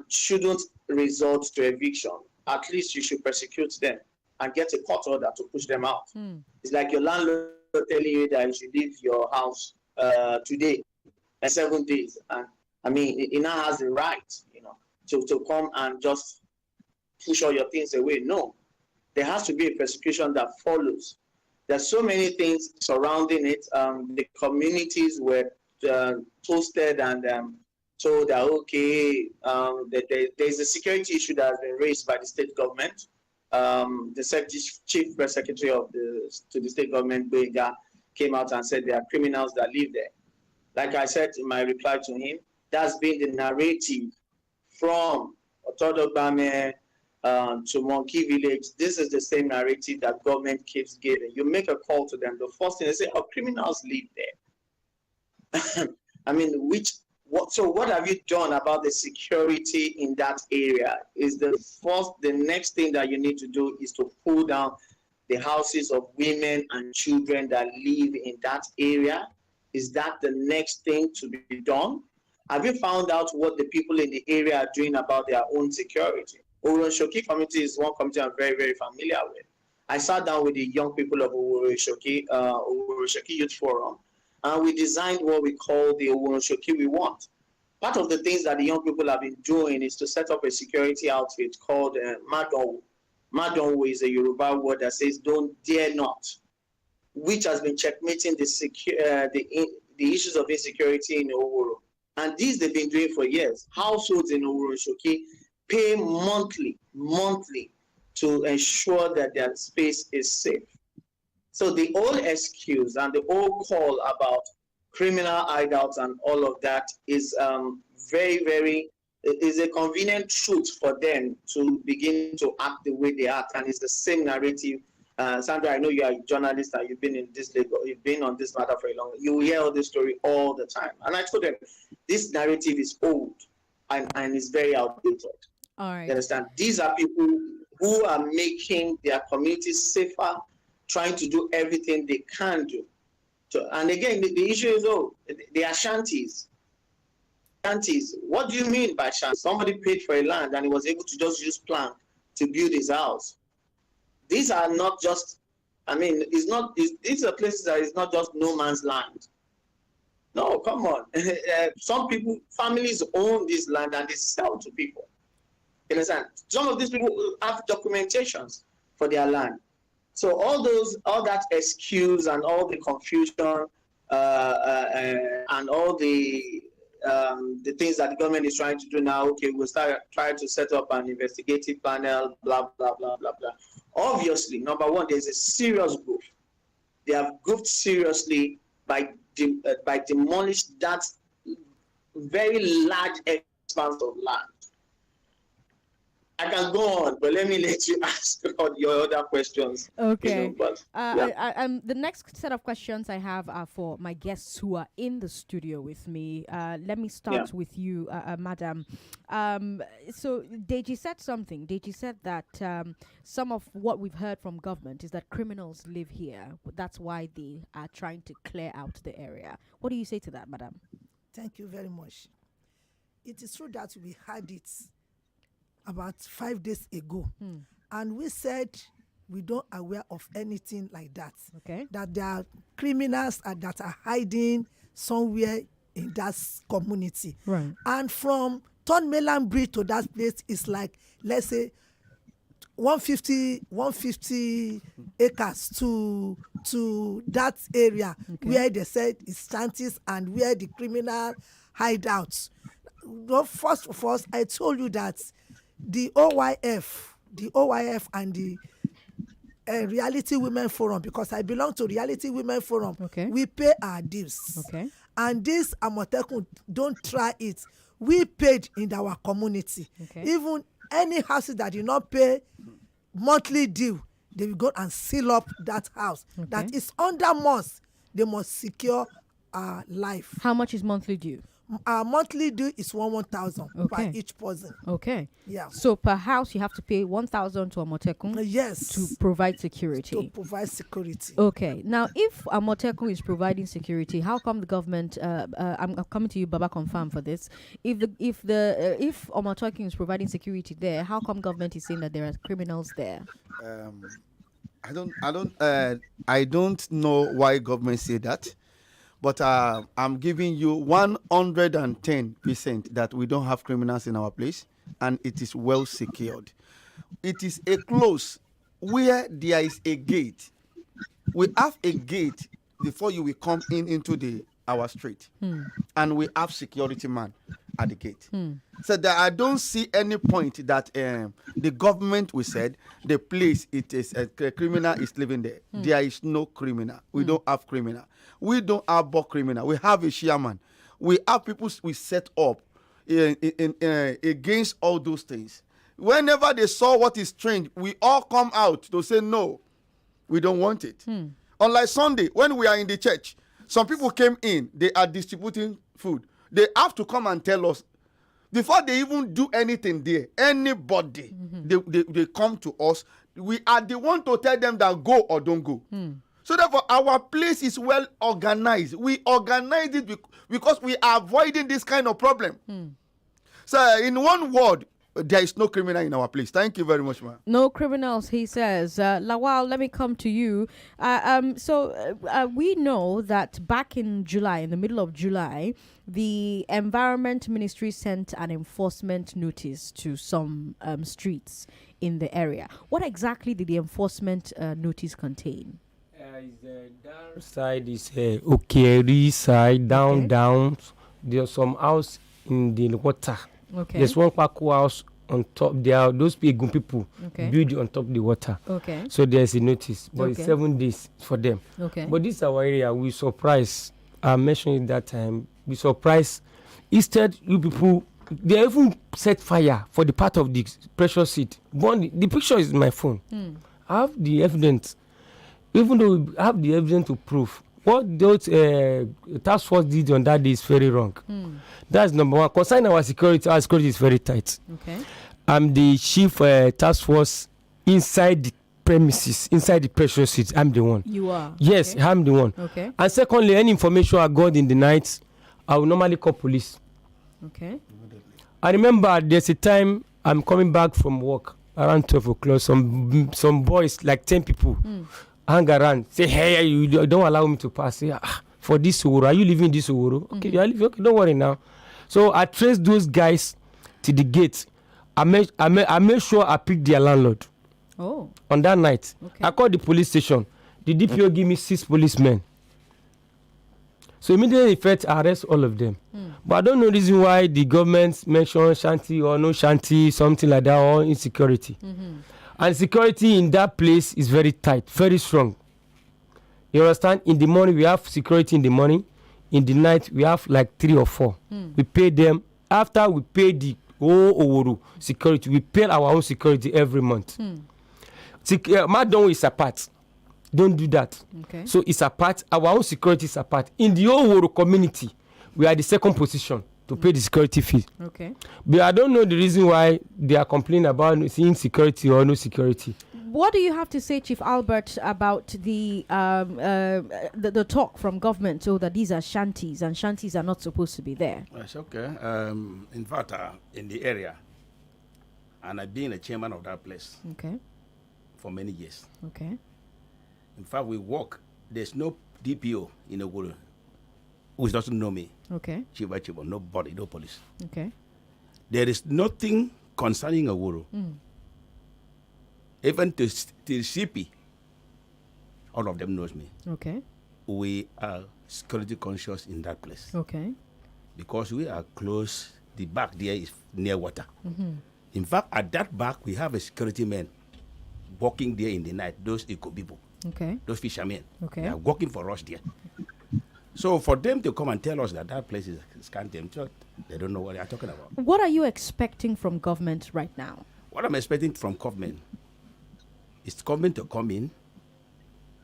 shouldn't result to eviction. At least you should prosecute them and get a court order to push them out. It's like your landlord telling you that you should leave your house today, 7 days. And I mean, he now has the right, you know, to come and just push all your things away. No, there has to be a persecution that follows. There's so many things surrounding it. The communities were toasted and told that, okay, there's a security issue that has been raised by the state government. The chief press secretary to the state government, Boyega, came out and said there are criminals that live there. Like I said in my reply to him, that's been the narrative from Otodogbame to Monkey Village. This is the same narrative that government keeps giving. You make a call to them, the first thing they say, oh, criminals live there. I mean, what have you done about the security in that area? Is the next thing that you need to do is to pull down the houses of women and children that live in that area? Is that the next thing to be done? Have you found out what the people in the area are doing about their own security? Oworonshoki community is one community I'm very, very familiar with. I sat down with the young people of Oworonshoki Youth Forum, and we designed what we call the Oworonshoki We Want. Part of the things that the young people have been doing is to set up a security outfit called Madonwu. Madonwu is a Yoruba word that says "don't dare not," which has been checkmating the issues of insecurity in Oworo. And these they've been doing for years. Households in Oworonshoki pay monthly to ensure that their space is safe. So the old excuse and the old call about criminal hideouts and all of that is very, very, is a convenient truth for them to begin to act the way they act. And it's the same narrative. Sandra, I know you are a journalist and you've been in this Lagos, you've been on this matter for a long time. You hear all this story all the time. And I told them, this narrative is old and is very outdated. All right. You understand? These are people who are making their communities safer, trying to do everything they can do. So, and again, the issue is, the Ashantis. Ashantis, what do you mean by Ashantis? Somebody paid for a land and he was able to just use plank to build his house. These are not just, I mean, these are places that is not just no man's land. No, come on. Some people, families own this land and they sell to people. You understand? Some of these people have documentations for their land. So all that excuse and all the confusion and all the things that the government is trying to do now. Okay, we'll try to set up an investigative panel. Blah blah blah blah blah. Obviously, number one, there's a serious goof. They have goofed seriously by demolish that very large expanse of land. I can go on, but let me let you ask your other questions. Okay. Yeah. The next set of questions I have are for my guests who are in the studio with me. Let me start with you, Madam. So Deji said something. Deji said that some of what we've heard from government is that criminals live here. That's why they are trying to clear out the area. What do you say to that, Madam? Thank you very much. It is true that we had it about 5 days ago, and we said we don't aware of anything like that. Okay. That there are criminals that are hiding somewhere in that community. Right. And from Third Mainland Bridge to that place is like, let's say, 150 acres to that area where they said it's shanties and where the criminal hideouts. Well, first of all, I told you that the OYF and the Reality Women Forum, because I belong to Reality Women Forum, we pay our dues. Okay. And this Amotekun don't try it. We paid in our community. Okay. Even any houses that do not pay monthly due, they will go and seal up that house. That is under must. They must secure our life. How much is monthly due? Our monthly due is 1,000 per each person. Okay. Yeah. So per house you have to pay 1,000 to Amotekun. Yes. To provide security. To provide security. Okay. Now, if Amotekun is providing security, how come the government? I'm coming to you, Baba, confirm for this. If Amotekun is providing security there, how come government is saying that there are criminals there? I don't know why government say that. But I'm giving you 110% that we don't have criminals in our place, and it is well secured. It is a close where there is a gate. We have a gate before you will come into our street, and we have security man at the gate. So that I don't see any point that the government we said the place it is a criminal is living there. There is no criminal. We don't have criminal. We don't have bulk criminal. We have a chairman. We have people we set up against all those things. Whenever they saw what is strange, we all come out to say no, we don't want it. Unlike Sunday, when we are in the church, some people came in, they are distributing food. They have to come and tell us before they even do anything there. Anybody, they come to us. We are the one to tell them that go or don't go. So therefore, our place is well organized. We organize it because we are avoiding this kind of problem. So in one word, there is no criminal in our place. Thank you very much, ma'am. No criminals, he says. Lawal, let me come to you. We know that back in July, in the middle of July, the Environment Ministry sent an enforcement notice to some streets in the area. What exactly did the enforcement notice contain? Down side is Okeri side, down. There's some house in the water. Okay. There's one Kwaku house on top. There are those people build on top of the water. Okay. So there's a notice, but it's 7 days for them. Okay. But this our area. We surprised. I mentioned it that time. We surprised. Instead, you people, they even set fire for the part of the precious seed. The picture is in my phone. I have the evidence. Even though we have the evidence to prove what those task force did on that day is very wrong. That's number one. Concerning our security is very tight. Okay. I'm the chief task force inside the premises, inside the precious seats. I'm the one. You are? Yes, okay. I'm the one. Okay. And secondly, any information I got in the night, I will normally call police. Okay. I remember there's a time I'm coming back from work around 12 o'clock. Some boys, like 10 people, hang around, say, hey, you don't allow me to pass. Say, for this Oworo. Are you living in this Oworo? Okay, you are living. Okay, don't worry now. So I traced those guys to the gate. I made sure I picked their landlord. Oh. On that night, Okay. I called the police station. The DPO gave me 6 policemen. So immediately effect arrest all of them. But I don't know the reason why the government mentioned shanty or no shanty, something like that, or insecurity. And security in that place is very tight, very strong. You understand? In the morning we have security in the morning. In the night we have like 3 or 4. We pay them. After we pay the Oworo security, we pay our own security every month. Madon is apart. Don't do that. Okay. So it's apart. Our own security is apart. In the Oworo community, we are the second position to pay the security fee. Okay. But I don't know the reason why they are complaining about insecurity or no security. What do you have to say, Chief Albert, about the talk from government so that these are shanties and shanties are not supposed to be there? It's okay. In fact, in the area, and I've been a chairman of that place for many years. Okay. In fact, we work. There's no DPO in Oworo who doesn't know me. Okay. Chiba, nobody, no police. Okay. There is nothing concerning Oworo. Even to CP, all of them knows me. Okay. We are security conscious in that place. Okay. Because we are close. The back there is near water. In fact, at that back, we have a security man walking there in the night. Those eco people. Okay. Those fishermen. Okay. They are working for us there. So for them to come and tell us that that place is scanty, they don't know what they are talking about. What are you expecting from government right now? What I'm expecting from government is government to come in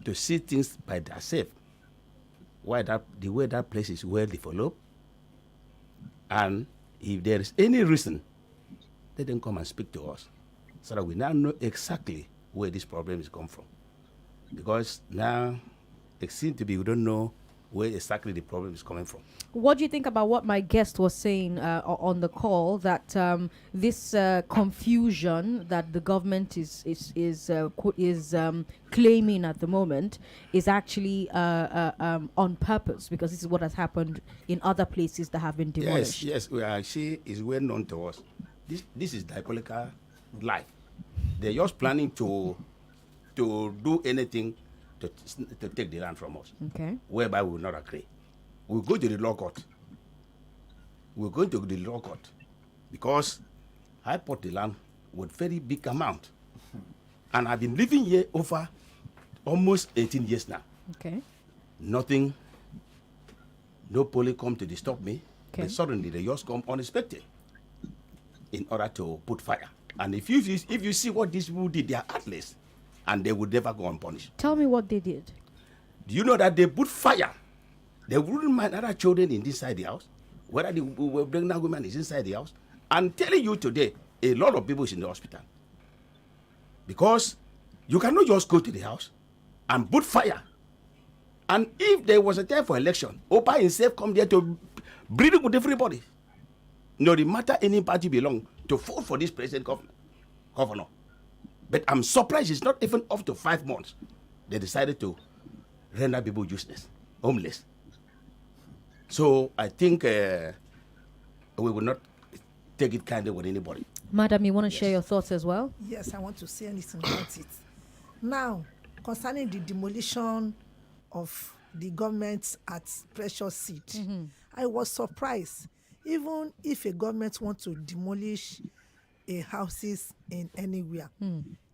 to see things by themselves. The way that place is well developed, and if there is any reason, let them come and speak to us, so that we now know exactly where this problem is come from. Because now it seems to be we don't know where exactly the problem is coming from. What do you think about what my guest was saying on the call, that this confusion that the government is claiming at the moment is actually on purpose, because this is what has happened in other places that have been demolished? Yes, she is well known to us. This is diabolical life. They're just planning to do anything to take the land from us. Okay. Whereby we will not agree. We'll go to the law court. We're going to the law court because I bought the land with very big amount. And I've been living here over almost 18 years now. Okay. Nothing, no police come to disturb me. Okay. But suddenly they just come unexpected in order to put fire. And if you see what these people did, they are heartless. And they would never go unpunished. Tell me what they did. Do you know that they put fire? They wouldn't mind other children inside the house, whether the pregnant woman is inside the house. I'm telling you today, a lot of people is in the hospital. Because you cannot just go to the house and put fire. And if there was a time for election, Oba himself come there to breed with everybody. No matter any party belong, to vote for this present governor. But I'm surprised it's not even up to 5 months. They decided to render people useless, homeless. So I think we will not take it kindly with anybody. Madam, you want to share your thoughts as well? Yes, I want to say anything about it. Now, concerning the demolition of the government at Precious Seed, I was surprised. Even if a government wants to demolish a houses in anywhere,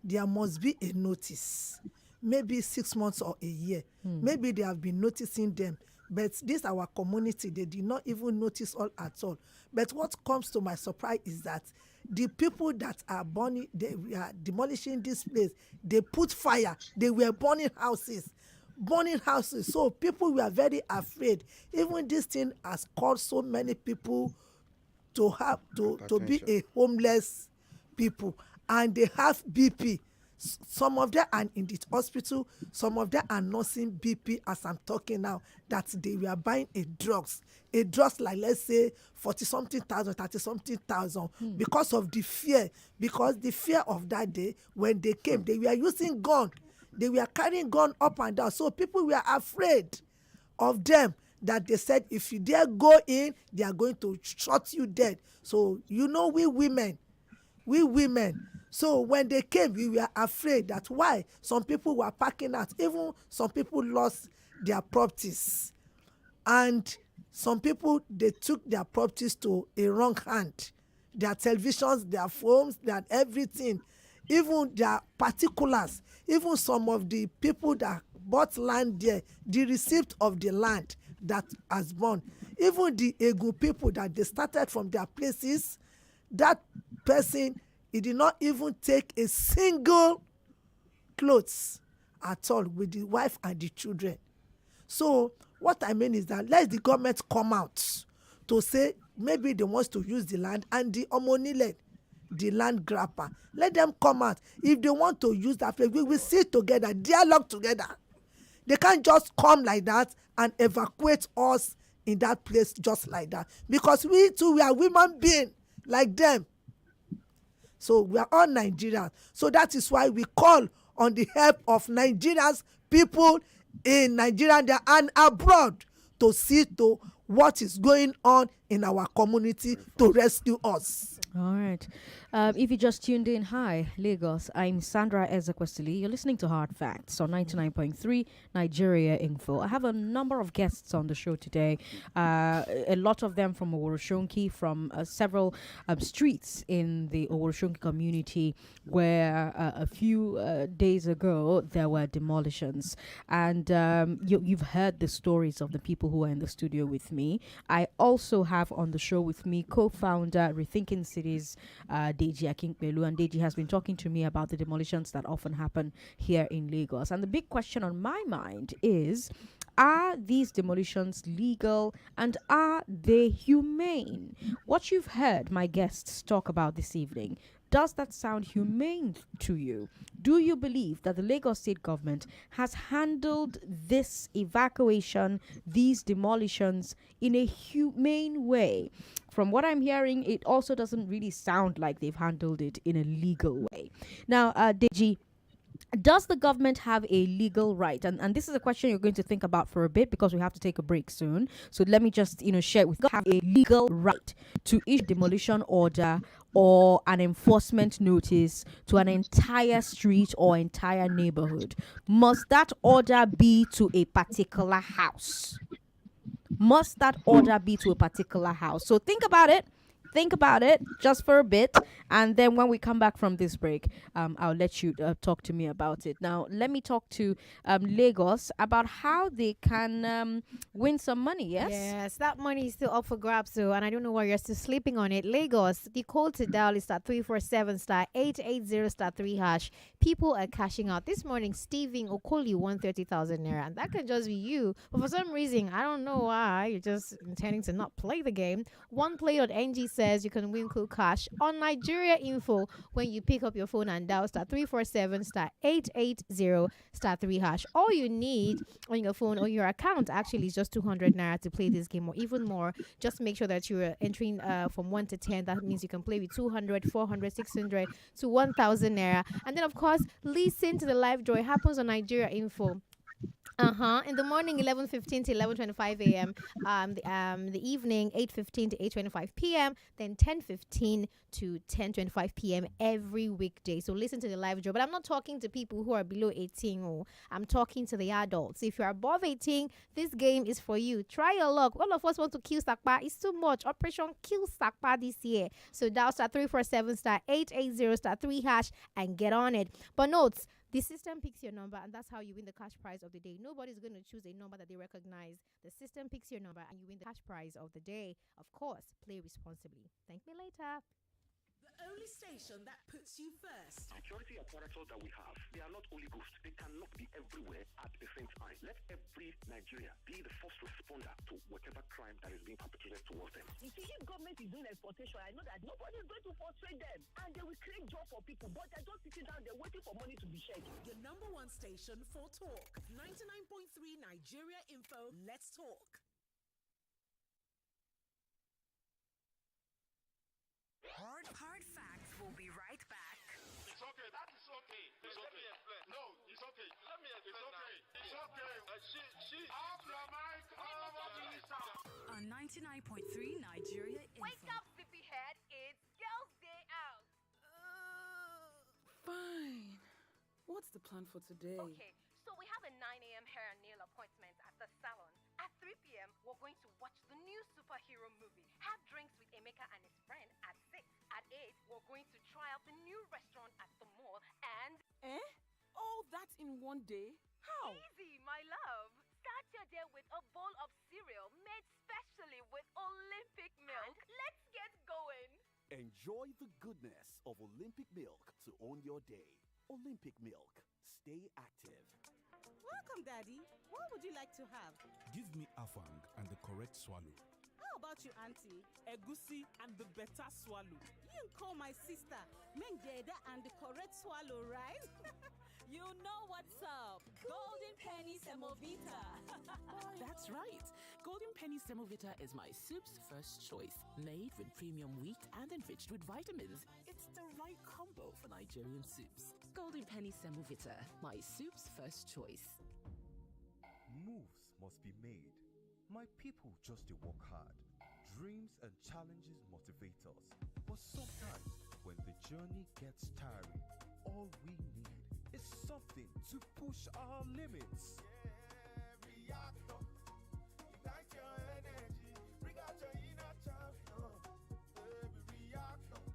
there must be a notice, maybe 6 months or a year. Maybe they have been noticing them, but this our community, they did not even notice all at all. But what comes to my surprise is that the people that are burning, they are demolishing this place, they put fire, they were burning houses. So people were very afraid. Even this thing has caused so many people to have to be a homeless people, and they have BP. Some of them are in the hospital, some of them are nursing BP as I'm talking now, that they were buying a drugs like, let's say 40-something thousand, 30-something thousand, because of the fear of that day. When they came, they were using gun, they were carrying gun up and down, so people were afraid. of them that they said if you dare go in, they are going to shot you dead. So we women. So when they came, we were afraid that why some people were packing out. Even some people lost their properties, and some people, they took their properties to a wrong hand. Their televisions, their phones, their everything, even their particulars, even some of the people that bought land there, the receipt of the land that has born, even the Egu people that they started from their places, that person, he did not even take a single clothes at all with the wife and the children. So what I mean is that let the government come out to say maybe they want to use the land, and the Omonile, the land grabber, let them come out. If they want to use that place, we will sit together, dialogue together. They can't just come like that and evacuate us in that place just like that, because we too, we are women beings like them. So we are all Nigerians. So that is why we call on the help of Nigerians, people in Nigeria and abroad, to see to what is going on in our community to rescue us. All right. If you just tuned in, hi, Lagos. I'm Sandra Ezekwesili. You're listening to Hard Facts on 99.3 Nigeria Info. I have a number of guests on the show today. A lot of them from Oworonshoki, from several streets in the Oworonshoki community, where a few days ago there were demolitions. And you've heard the stories of the people who are in the studio with me. I also have on the show with me co-founder Rethinking Cities, Deji Akinkpelu, and Deji has been talking to me about the demolitions that often happen here in Lagos. And the big question on my mind is, are these demolitions legal and are they humane? What you've heard my guests talk about this evening, does that sound humane to you? Do you believe that the Lagos state government has handled this evacuation, these demolitions, in a humane way? From what I'm hearing, it also doesn't really sound like they've handled it in a legal way. Now, Deji, does the government have a legal right? And this is a question you're going to think about for a bit, because we have to take a break soon. So let me just, share with you. Have a legal right to issue demolition order or an enforcement notice to an entire street or entire neighborhood? Must that order be to a particular house? Must that order be to a particular house? So think about it just for a bit, and then when we come back from this break, I'll let you talk to me about it. Now let me talk to Lagos about how they can win some money. Yes, that money is still up for grabs, so, and I don't know why you're still sleeping on it. Lagos, the code to dial is *347*880*3#. People are cashing out. This morning, Stephen Okoli won 30,000 naira, and that can just be you, but for some reason, I don't know why, you're just intending to not play the game. OnePlay.ng says you can win cool cash on Nigeria Info when you pick up your phone and dial *347*880*3#. All you need on your phone or your account actually is just 200 naira to play this game, or even more. Just make sure that you're entering from 1 to 10. That means you can play with 200, 400, 600 to 1,000 naira. And then of course, listen to the live draw. It happens on Nigeria Info. In the morning, 11:15 to 11:25 a.m. The evening, 8:15 to 8:25 p.m. Then 10:15 to 10:25 p.m. every weekday. So listen to the live draw. But I'm not talking to people who are below 18. I'm talking to the adults. If you're above 18, this game is for you. Try your luck. All of us want to kill Sakpa. It's too much. Operation Kill Sakpa this year. So dial *347*880*3# and get on it. But notes, the system picks your number, and that's how you win the cash prize of the day. Nobody's going to choose a number that they recognize. The system picks your number, and you win the cash prize of the day. Of course, play responsibly. Thank me later. The only station that puts you first. Security apparatus that we have, they are not only ghosts. They cannot be everywhere at the same time. Let every Nigeria be the first responder to whatever crime that is being perpetrated towards them. You see, if government is doing exportation, I know that nobody is going to frustrate them, and they will create job for people, but they're just sitting down there waiting for money to be shared. Your number one station for talk. 99.3 Nigeria Info. Let's talk. Hard Facts will be right back. It's okay. That is okay. It's okay. No, it's okay. Let me explain. It's okay. It's okay. She after America. on 99.3 Nigeria Info. Wake up, sleepyhead. It's Girls' Day Out. Fine. What's the plan for today? Okay, so we have a 9 a.m. hair and nail appointment at the salon. At 3 p.m., we're going to watch the new superhero movie. Have drinks with Emeka and his friend at 6. At 8, we're going to try out the new restaurant at the mall and... All that in one day? How? Easy, my love. Start your day with a bowl of cereal made specially with Olympic milk. And let's get going. Enjoy the goodness of Olympic milk to own your day. Olympic milk. Stay active. Welcome, Daddy. What would you like to have? Give me afang and the correct swallow. How about you, Auntie? Egusi and the better swallow. You can call my sister Mengjeda and the correct swallow, right? You know what's up. Golden Penny Semovita. That's right. Golden Penny Semovita is my soup's first choice. Made with premium wheat and enriched with vitamins. It's the right combo for Nigerian soups. Golden Penny Semovita, my soup's first choice. Moves must be made. My people just to work hard. Dreams and challenges motivate us. But sometimes, when the journey gets tiring, all we need is something to push our limits. Reactor, ignite your energy, bring out your inner champion. Reactor,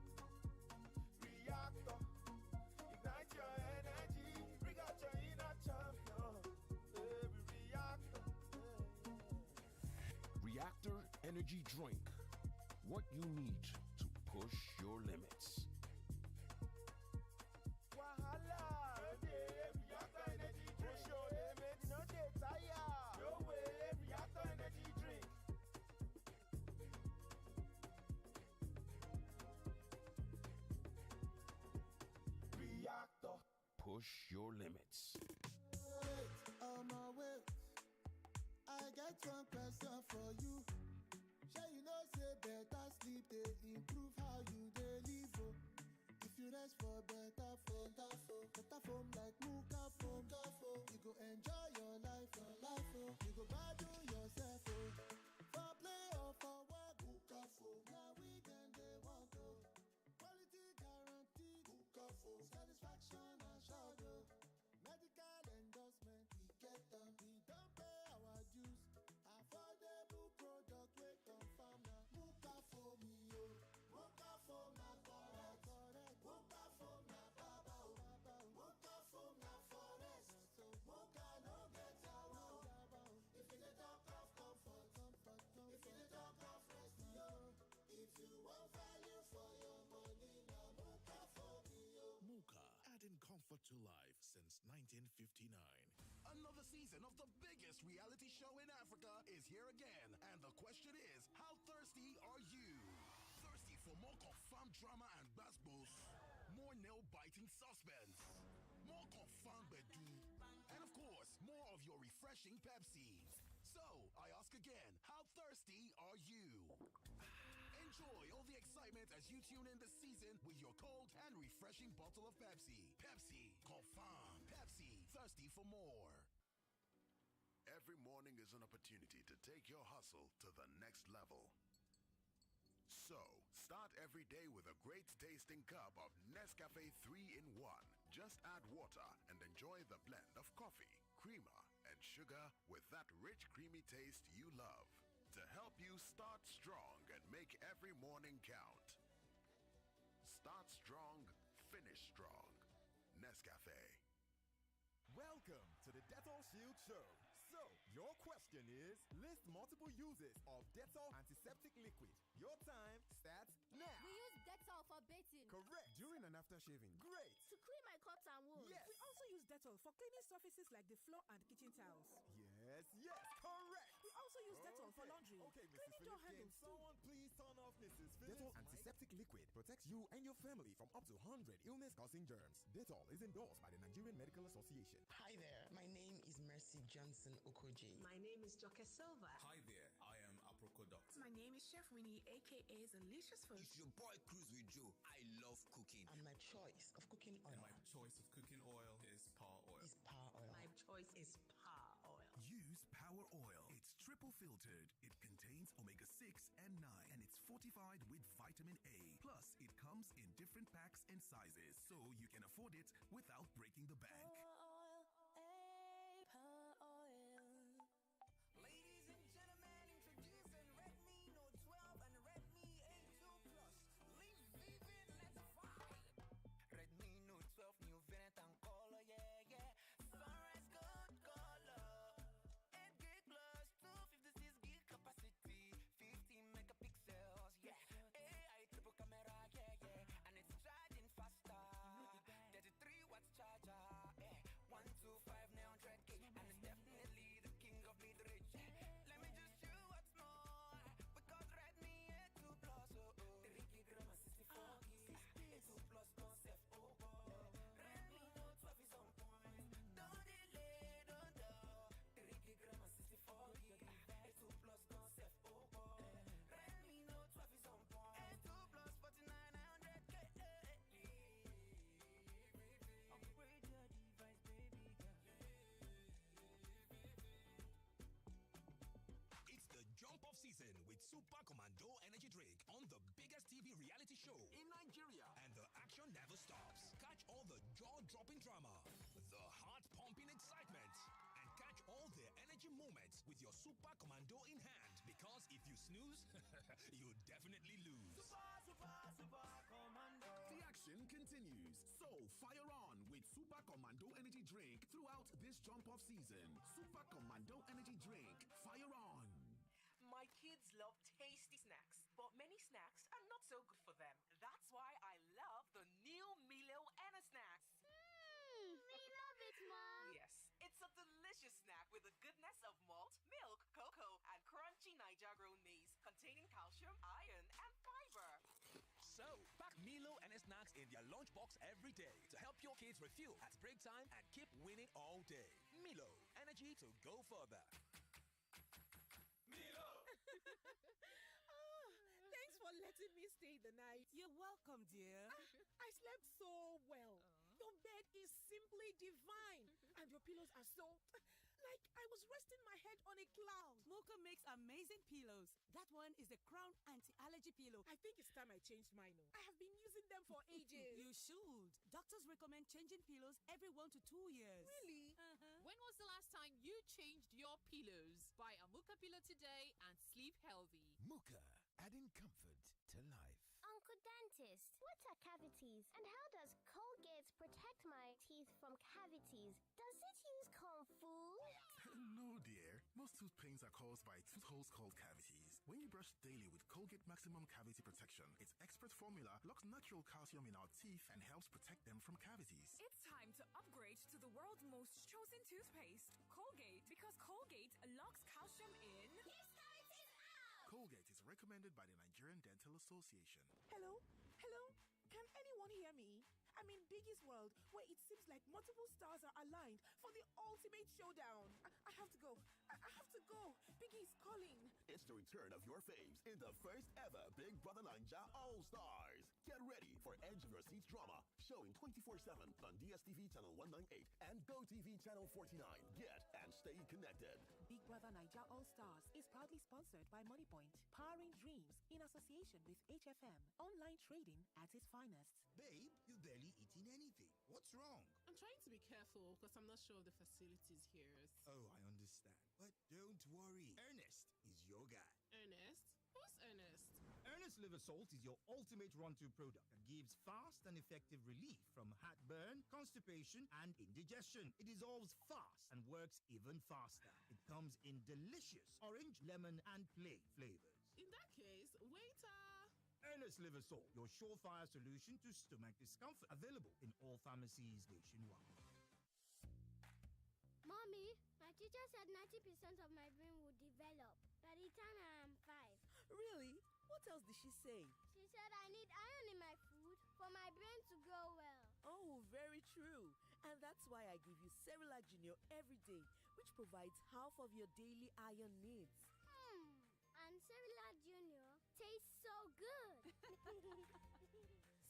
ignite your energy, bring out your inner champion. Reactor. Reactor Energy Drink. What you need to push your limits. Wahala, Reactor Energy Drink. Push your limits, no dey tire. No way, Reactor Energy Drink. Reactor. Push your limits. Wait, on my way. I get one question for you. Sure you know say better sleep they improve how you dey live. Oh. If you rest for better phone like Muka phone, you go enjoy your life, oh. You go battle yourself, oh. For play or for work, Muka phone. Now we can they walk, oh. Quality guaranteed, Muka phone. Satisfaction assured, oh. Medical endorsement, we get them. We don't pay our dues. Affordable product, we confirm now. Muka for me, oh. Muka for my correct. Muka for my baba, Muka for my forest. Muka no get our. If you need talk of comfort. If you need talk of rest, yo. If you want value for your money, now Muka for me, oh. Muka, adding comfort to life since 1959. Another season of the biggest reality show in Africa is here again. And the question is, how thirsty are you? Thirsty for more confirmed drama and basketballs? More nail-biting suspense? More confirmed bedu? And of course, more of your refreshing Pepsi. So, I ask again, how thirsty are you? Enjoy all the excitement as you tune in this season with your cold and refreshing bottle of Pepsi. Pepsi, confirmed. Pepsi, thirsty for more. Every morning is an opportunity to take your hustle to the next level. So, start every day with a great tasting cup of Nescafe 3-in-1. Just add water and enjoy the blend of coffee, creamer, and sugar with that rich, creamy taste you love. To help you start strong and make every morning count. Start strong, finish strong. Nescafe. Welcome to the Dettol Shield Show. So, your question is, list multiple uses of Dettol antiseptic liquid. Your time starts now. We use Dettol for bathing. Correct. During and after shaving. Great. To clean my cups and wounds. Yes. We also use Dettol for cleaning surfaces like the floor and kitchen tiles. Yes, correct. We also use Dettol for laundry. Okay, Mrs. Cleaning door Phillips, handles too. someone please turn off Mrs. Phillips. Dettol antiseptic liquid protects you and your family from up to 100 illness-causing germs. Dettol is endorsed by the Nigerian Medical Association. Hi there. My name is Mercy Johnson Okoji. My name is Joke Silva. Hi there, I am Aproko Doctor. My name is Chef Winnie, aka Delicious Food. It's your boy Cruz with Joe. I love cooking. And my choice of cooking oil. And my choice of cooking oil is Power Oil. My choice is Power Oil. Use Power Oil. It's triple filtered. It contains contains omega-6 and 9, and it's fortified with vitamin A. Plus, it comes in different packs and sizes, so you can afford it without breaking the bank. Ladies and gentlemen, introducing Redmi Note 12 and Redmi A2 Plus. Live vivid, let's vibe. Redmi Note 12, new variant and color, yeah. Sunrise gold color. 8 gig plus 256 gig capacity. 15 megapixels, yeah. AI triple camera, yeah. And it's charging faster. 33 watts charger, yeah. 125 900K, and it's definitely the king of mid-range. Let me just show what's more. Because Redmi A2 Plus, 3 gig RAM and 64 gig. A2 Plus concept, oh boy. Redmi Note 12 is on point. Don't delay, don't do. 3 gig RAM and 64 gig. A2 Plus concept, oh boy. Redmi Note 12 is on point. A2 Plus 4900K. Upgrade your device, baby girl. It's the jump off season with Super Commando Energy Drink on the biggest TV reality show in Nigeria. And the action never stops. Catch all the jaw-dropping drama, the heart-pumping excitement, and catch all the energy moments with your Super Commando in hand. Because if you snooze, you definitely lose. Super Commando. The action continues. So fire on with Super Commando Energy Drink throughout this jump-off season. Super Commando Energy Drink. Fire on. My kids love tasty snacks, but many snacks are not so good for them. That's why I love the new Milo Anna snacks. We love it, Mom. Yes, it's a delicious snack with the goodness of malt, milk, cocoa, and crunchy Niger grown maize, containing calcium, iron, and fiber. So, pack Milo and snacks in their lunchbox every day to help your kids refuel at break time and keep winning all day. Milo, energy to go further. Thanks for letting me stay the night. You're welcome, dear. I slept so well. Your bed is simply divine. And your pillows are so... like I was resting my head on a cloud. Mocha makes amazing pillows. That one is the Crown Anti-Allergy Pillow. I think it's time I changed mine. I have been using them for ages. You should. Doctors recommend changing pillows every 1 to 2 years. Really? When was the last time you changed your pillows? Buy a Muka pillow today and sleep healthy. Muka, adding comfort to life. Uncle Dentist, what are cavities? And how does Colgate protect my teeth from cavities? Does it use Kung Fu? No, dear. Most tooth pains are caused by tooth holes called cavities. When you brush daily with Colgate Maximum Cavity Protection, its expert formula locks natural calcium in our teeth and helps protect them from cavities. It's time to upgrade to the world's most chosen toothpaste, Colgate, because Colgate locks calcium in. Keeps cavities out! Colgate is recommended by the Nigerian Dental Association. Hello? Hello? Can anyone hear me? I'm in Biggie's world, where it seems like multiple stars are aligned for the ultimate showdown. I have to go. I have to go. Biggie's calling. It's the return of your faves in the first ever Big Brother Ninja All-Stars. Get ready for Edge of Your Seat drama, showing 24/7 on DSTV Channel 198 and GoTV Channel 49. Get and stay connected. Big Brother Ninja All-Stars is proudly sponsored by MoneyPoint, powering dreams in association with HFM, online trading at its finest. Babe, you've barely eaten anything. What's wrong? I'm trying to be careful because I'm not sure of the facilities here. Oh, I understand. But don't worry. Ernest is your guy. Ernest? Who's Ernest? Ernest Liver Salt is your ultimate run-to product that gives fast and effective relief from heartburn, constipation, and indigestion. It dissolves fast and works even faster. It comes in delicious orange, lemon, and plain flavors. In that case, waiter! Ernest Liver Salt, your surefire solution to stomach discomfort. Available in all pharmacies nationwide. Mommy, my teacher said 90% of my brain will develop by the time I am 5. Really? What else did she say? She said I need iron in my food for my brain to grow well. Oh, very true. And that's why I give you Cerelac Junior every day, which provides half of your daily iron needs. And Cerelac Junior tastes so good.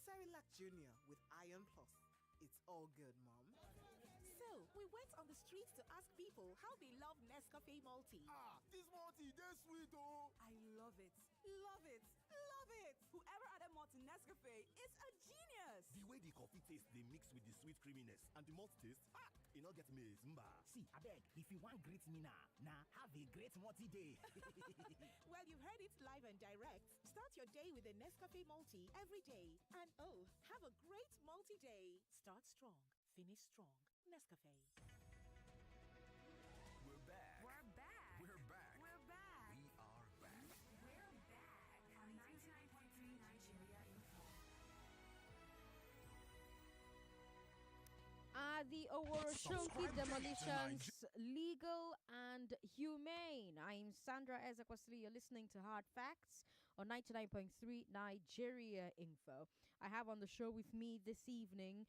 Cerelac Junior with Iron Plus. It's all good, Mom. So, we went on the streets to ask people how they love Nescafe Multi. This Multi, they're sweet, oh. I it. Love it. Love it. Whoever added malt to Nescafe is a genius. The way the coffee tastes, they mix with the sweet creaminess. And the malt taste, you not get maize, mba. See, I beg, if you want great Nina, have a great multi day. Well, you've heard it live and direct. Start your day with a Nescafe multi every day. And have a great multi-day. Start strong, finish strong. Nescafe. We're back. We're back. We're back. We're back. We are back. We're back on 99.3 Nigeria Info. The Oworonshoki Demolitions, Legal and Humane. I'm Sandra Ezekwesili. You're listening to Hard Facts on 99.3 Nigeria Info. I have on the show with me this evening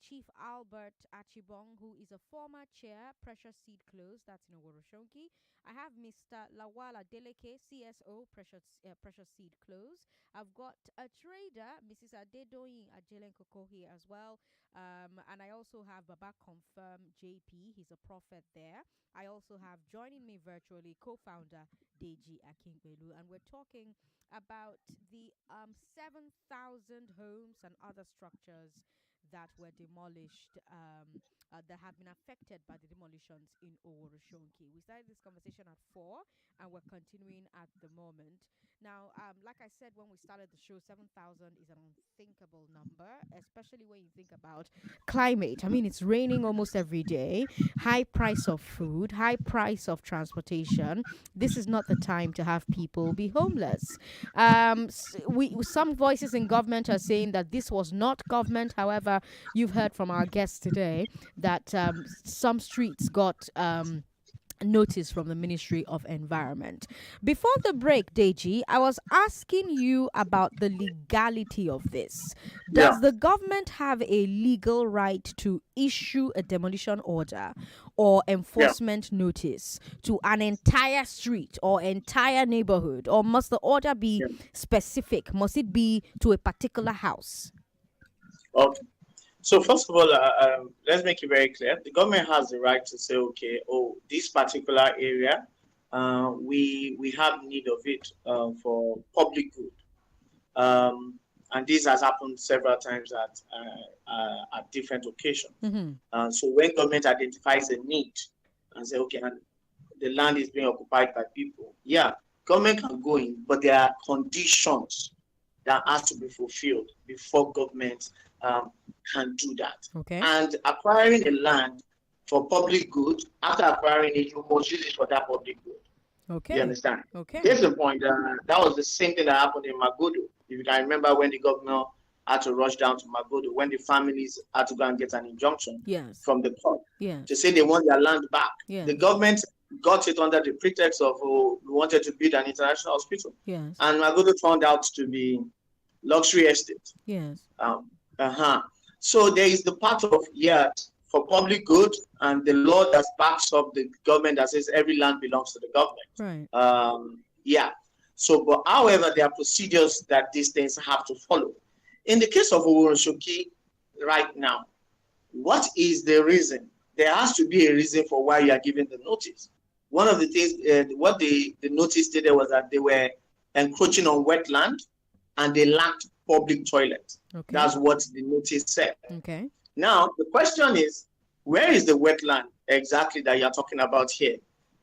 Chief Albert Achibong, who is a former chair, Precious Seed Close, that's in Oworonshoki. I have Mr. Lawala Deleke, CSO, Precious Seed Close. I've got a trader, Mrs. Adedoyin Ajelenkoko here as well. And I also have Baba Confirm JP, he's a prophet there. I also have joining me virtually co-founder Deji Akingbelu, and we're talking about the 7,000 homes and other structures that were demolished, that have been affected by the demolitions in Oworonshoki. We started this conversation at 4, and we're continuing at the moment. Now, like I said when we started the show, 7,000 is an unthinkable number, especially when you think about climate. I mean, it's raining almost every day, high price of food, high price of transportation. This is not the time to have people be homeless. Some voices in government are saying that this was not government. However, you've heard from our guests today that some streets got notice from the Ministry of Environment. Before the break, Deji, I was asking you about the legality of this. Does the government have a legal right to issue a demolition order or enforcement notice to an entire street or entire neighborhood, or must the order be specific? Must it be to a particular house? Okay. So first of all, let's make it very clear. The government has the right to say, okay, this particular area, we have need of it for public good. And this has happened several times at different occasions. Mm-hmm. So when government identifies a need and say, okay, and the land is being occupied by people, government can go in, but there are conditions that has to be fulfilled before government can do that. Okay. And acquiring a land for public good, after acquiring it, you must use it for that public good. Okay. You understand? Okay. Here's the point. That was the same thing that happened in Magodo. If you can remember when the governor had to rush down to Magodo, when the families had to go and get an injunction from the court to say they want their land back. The government got it under the pretext of we wanted to build an international hospital. Yes. And Magodo turned out to be luxury estate. Yes. So there is the part of for public good, and the law that backs up the government that says every land belongs to the government. Right. So, but however, there are procedures that these things have to follow. In the case of Oworonshoki right now, what is the reason? There has to be a reason for why you are giving the notice. One of the things, what the notice stated was that they were encroaching on wetland and they lacked public toilets. Okay. That's what the notice said. Okay. Now, the question is, where is the wetland exactly that you're talking about here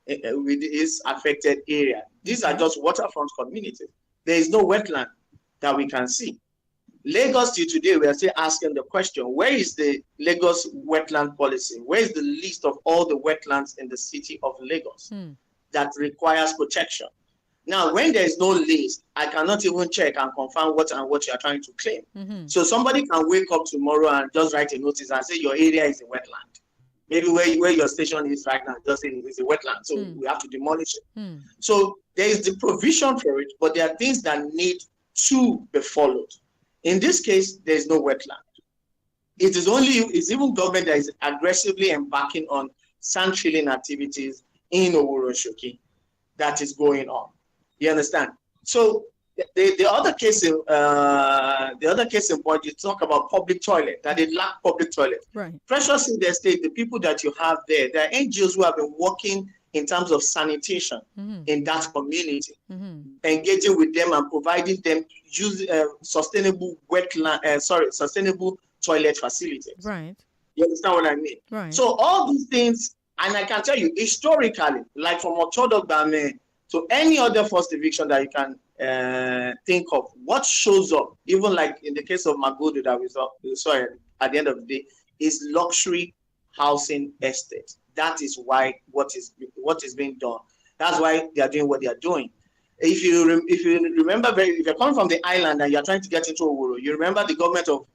with this affected area? These are just waterfront communities. There is no wetland that we can see. Lagos till today, we are still asking the question, where is the Lagos wetland policy? Where is the list of all the wetlands in the city of Lagos that requires protection? Now, when there is no list, I cannot even check and confirm what you are trying to claim. Mm-hmm. So somebody can wake up tomorrow and just write a notice and say your area is a wetland. Maybe where your station is right now, just say it is a wetland. So we have to demolish it. So there is the provision for it, but there are things that need to be followed. In this case, there is no wetland. It's even government that is aggressively embarking on sand filling activities in Oworonshoki that is going on. You understand? So the other case in point, you talk about public toilet, that they lack public toilet. Right. Precious in the state, the people that you have there, there are NGOs who have been working in terms of sanitation in that community, engaging with them and providing them sustainable sustainable toilet facilities. Right. You understand what I mean? Right. So all these things, and I can tell you historically, like from Ochodogba to any other first eviction that you can think of, what shows up, even like in the case of Magodo that we saw at the end of the day, is luxury housing estate. That is why what is being done. That's why they are doing what they are doing. If you remember, if you're coming from the island and you're trying to get into Oworo, you remember the government of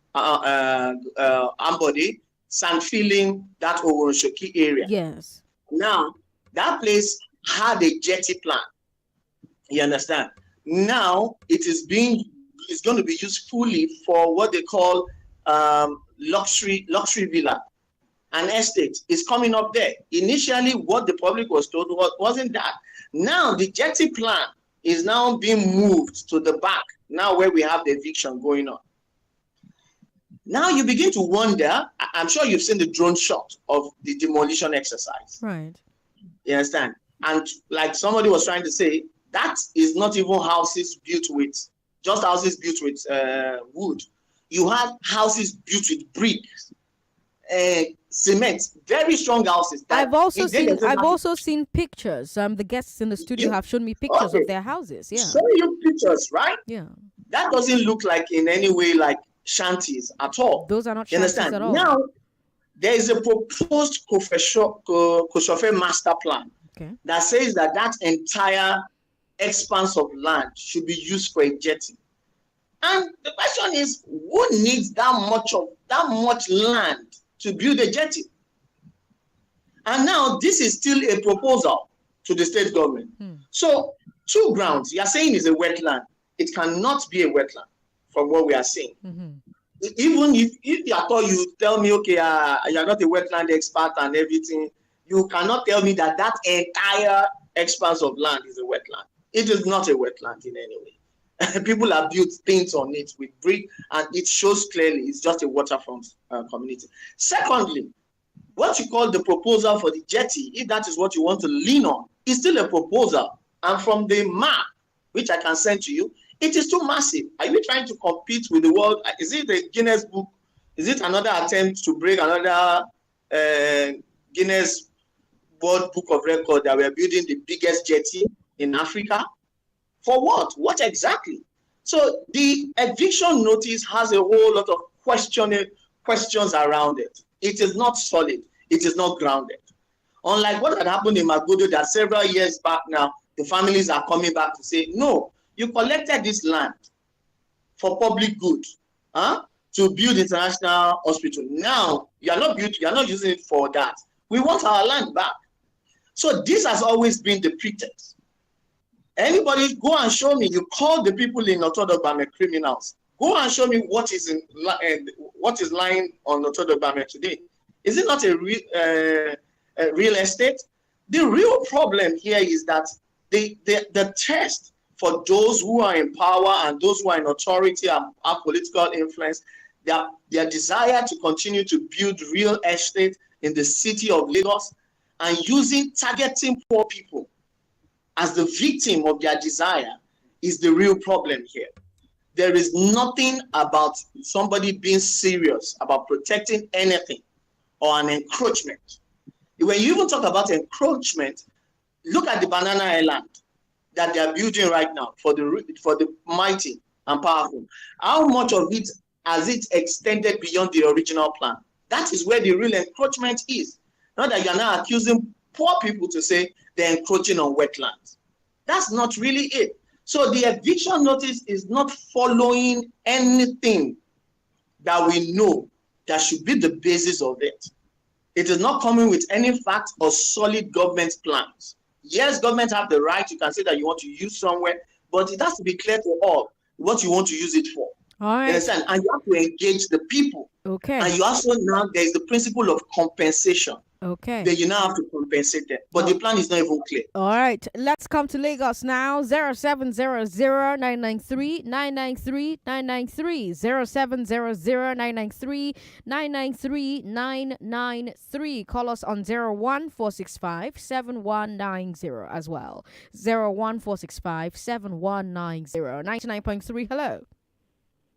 Ambode sand filling that Oworonshoki area. Yes. Now that place had a jetty plan. You understand? Now it's going to be used fully for what they call luxury villa. An estate is coming up there. Initially, what the public was told wasn't that. Now the jetty plan is now being moved to the back, now where we have the eviction going on. Now you begin to wonder, I'm sure you've seen the drone shot of the demolition exercise. Right. You understand? And like somebody was trying to say, that is not even houses built with wood. You have houses built with bricks, cement, very strong houses. I've also seen pictures. The guests in the studio have shown me pictures of their houses. Yeah. Show you pictures, right? Yeah. That doesn't look like in any way like shanties at all. Those are not shanties at all. Now, there is a proposed Koshofe master plan that says that entire expanse of land should be used for a jetty. And the question is, who needs that much land to build a jetty? And now this is still a proposal to the state government. So 2 grounds. You are saying is a wetland. It cannot be a wetland from what we are seeing. Even if at all you tell me, okay, you are not a wetland expert and everything, you cannot tell me that entire expanse of land is a wetland. It is not a wetland in any way. People have built things on it with brick, and it shows clearly it's just a waterfront community. Secondly, what you call the proposal for the jetty, if that is what you want to lean on, is still a proposal. And from the map, which I can send to you, it is too massive. Are you trying to compete with the world? Is it the Guinness Book? Is it another attempt to break another Guinness World Book of Record that we are building the biggest jetty in Africa? For what? What exactly? So the eviction notice has a whole lot of questions around it. It is not solid. It is not grounded. Unlike what had happened in Magodo, that several years back now, the families are coming back to say, no, you collected this land for public good, to build international hospital. Now you are not using it for that. We want our land back. So this has always been the pretext. Anybody go and show me, you call the people in Otodobame criminals. Go and show me what is lying on Otodobame today. Is it not a real estate? The real problem here is that the test for those who are in power and those who are in authority and have political influence, their desire to continue to build real estate in the city of Lagos and targeting poor people as the victim of their desire is the real problem here. There is nothing about somebody being serious about protecting anything or an encroachment. When you even talk about encroachment, look at the Banana Island that they are building right now for the mighty and powerful. How much of it has it extended beyond the original plan? That is where the real encroachment is. Not that you're now accusing poor people to say they're encroaching on wetlands. That's not really it. So the eviction notice is not following anything that we know that should be the basis of it. It is not coming with any fact or solid government plans. Yes, government have the right. You can say that you want to use somewhere, but it has to be clear to all what you want to use it for. All right. You understand? And you have to engage the people. Okay. And you also now, there is the principle of compensation. Okay. Then you now have to compensate them. But the plan is not even clear. All right, let's come to Lagos now. 0700-993-993-993. 0700-993-993-993. Call us on 01465-7190 as well. 01465-7190. 99.3, hello.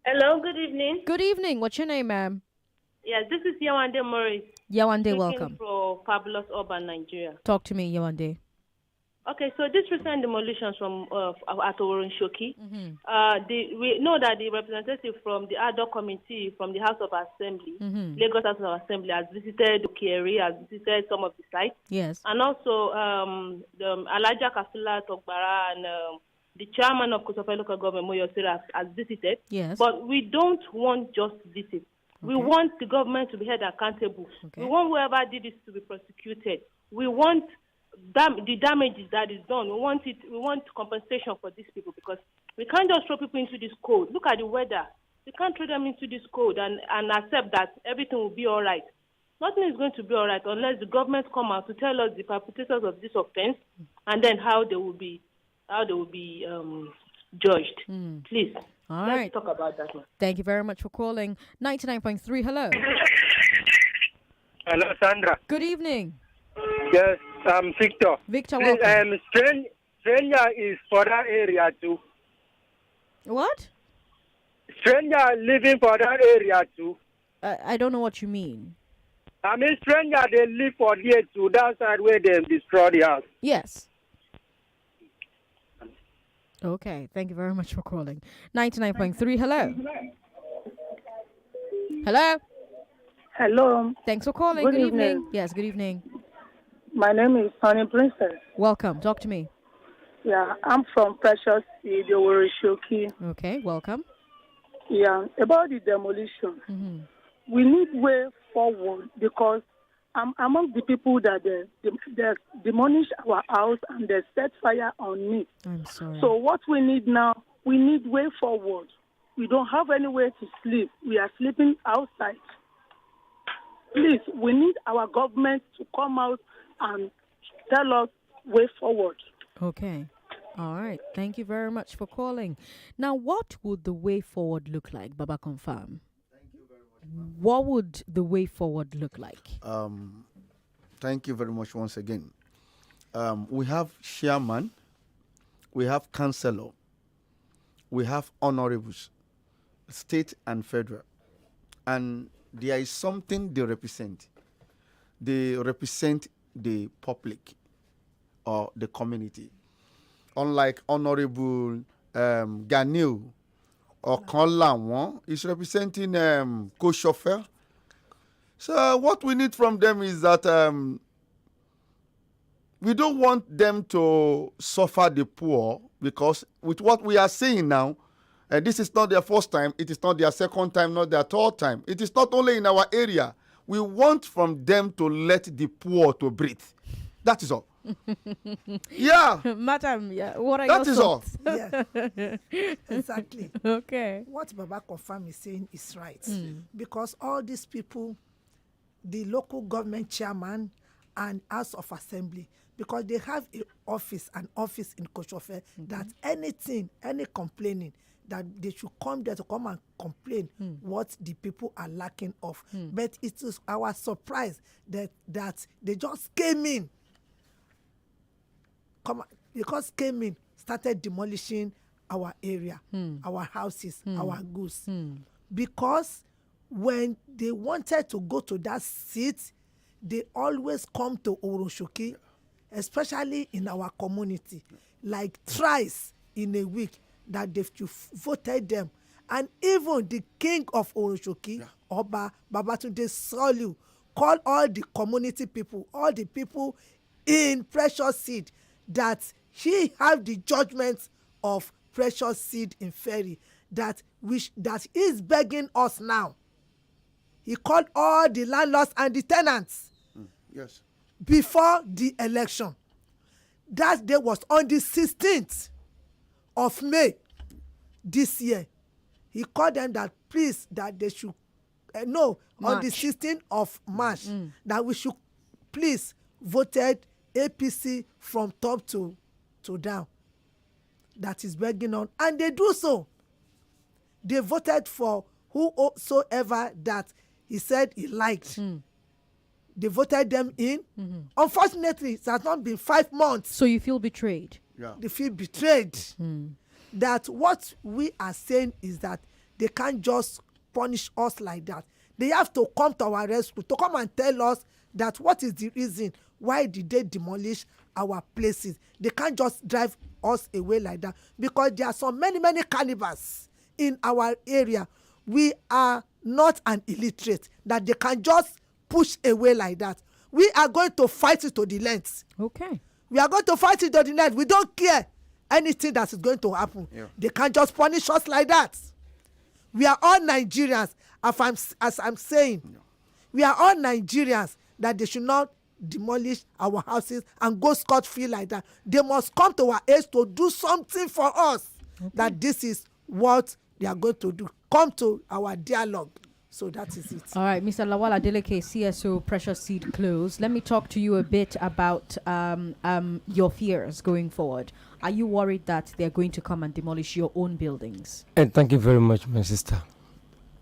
Hello, good evening. Good evening. What's your name, ma'am? Yes, this is Yawande Morris. Yawande, welcome. From Fabulous Urban, Nigeria. Talk to me, Yawande. Okay, so this recent demolitions from at Oworonshoki, we know that the representative from the Adult Committee from the House of Assembly, Lagos House of Assembly, has visited Okeri, has visited some of the sites. Yes. And also the Alaja Kafila Togbara and the chairman of Kosofe local government, Moyo Sira, has visited. Yes. But we don't want just visits. We want the government to be held accountable. We want whoever did this to be prosecuted. We want the damages that is done. We want compensation for these people, because we can't just throw people into this cold. Look at the weather. We can't throw them into this cold and accept that everything will be all right. Nothing is going to be all right unless the government come out to tell us the perpetrators of this offense and then how they will be judged. Please. All Let's right. talk about that one. Thank you very much for calling. 99.3, hello. Hello, Sandra. Good evening. Yes, I'm Victor. Victor, welcome. Stranger is for that area too. What? Stranger living for that area too. I don't know what you mean. I mean, stranger, they live for there too. That side where they destroy the house. Yes. Okay, thank you very much for calling. 99.3, hello. Hello. Hello. Thanks for calling. Good Good evening. evening. Yes, good evening. My name is Honey Princess. Welcome. Talk to me. Yeah, I'm from Precious Seed, Oworonshoki. Okay, welcome. Yeah, about the demolition. We need way forward, because I'm among the people that they demolish our house and they set fire on me. I'm sorry. So what we need now, we need way forward. We don't have anywhere to sleep. We are sleeping outside. Please, we need our government to come out and tell us way forward. Okay. All right. Thank you very much for calling. Now, what would the way forward look like, Baba Confirm? What would the way forward look like? Thank you very much once again. We have chairman, we have councillor, we have honorables, state and federal, and there is something they represent. They represent the public or the community. Unlike Honorable Ganil or Konlawon is representing co-chauffeur. So what we need from them is that we don't want them to suffer the poor, because with what we are seeing now, this is not their first time, it is not their second time, not their third time. It is not only in our area. We want from them to let the poor to breathe. That is all. Yeah. Madam, yeah. What are that your is all. thoughts? Yeah, exactly. Okay. What Baba Confirm is saying is right. Because all these people, the local government chairman and House of Assembly, because they have an office in Kosofe, that anything, any complaining, that they should come there to come and complain what the people are lacking of. But it is our surprise that they just came in. Started demolishing our area, our houses, our goods. Because when they wanted to go to that seat, they always come to Oworonshoki, especially in our community, like thrice in a week that they've voted them. And even the king of Oworonshoki, Oba Babatunde Solu, called all the community people, all the people in Precious Seed, that he have the judgment of Precious Seed in Ferry, that is begging us now. He called all the landlords and the tenants Yes. before the election. That day was on the 16th of May this year. He called them that please, that they should on the 16th of March, that we should please voted APC from top to down. That is begging on, and they do so. They voted for whosoever that he said he liked. They voted them in. Unfortunately, it has not been 5 months. So you feel betrayed? Yeah. They feel betrayed. That what we are saying is that they can't just punish us like that. They have to come to our rescue, to come and tell us that what is the reason why did they demolish our places. They can't just drive us away like that, because there are so many cannibals in our area. We are not an illiterate that they can just push away like that. We are going to fight it to the length. Okay. We are going to fight it to the length. We don't care anything that is going to happen. Yeah. They can't just punish us like that. We are all Nigerians. As I'm saying, we are all Nigerians, that they should not demolish our houses and go scot-free like that. They must come to our aid to do something for us. That this is what they are going to do. Come to our dialogue. So that is it. All right, Mr. Lawal Adeleke, CSO Precious Seed Close. Let me talk to you a bit about your fears going forward. Are you worried that they're going to come and demolish your own buildings? And thank you very much, my sister.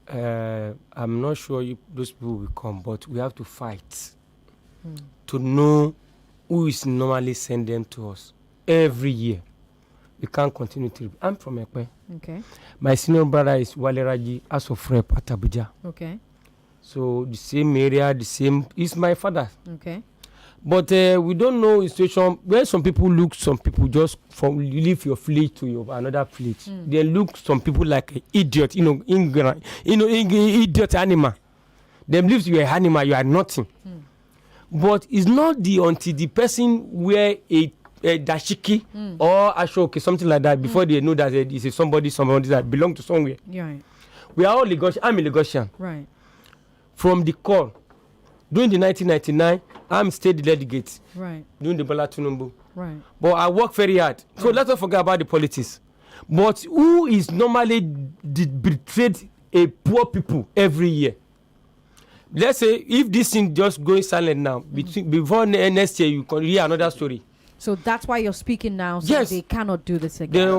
I'm not sure those people will come, but we have to fight to know who is normally send them to us every year. We can't continue to. I'm from Ekpe. Okay. My senior brother is Wale Raji, as of rep at Abuja. Okay. So the same area, the same. He's my father. Okay. But we don't know the situation where some people look, some people just from you leave your village to your another village. They look some people like an idiot, idiot animal. They believe you are an animal, you are nothing. But it's not until the person wear a dashiki or ashoke, something like that, before they know that it's somebody that belong to somewhere. Right. We are all Lagosian. I'm a Lagosian. Right. From the call, during the 1999, I'm state delegate. Right. Doing the Bola Tinubu. Right. But I work very hard. So let's not forget about the politics. But who is normally betrayed a poor people every year? Let's say if this thing just going silent now, before next year you can hear another story. So that's why you're speaking now. So yes. They cannot do this again.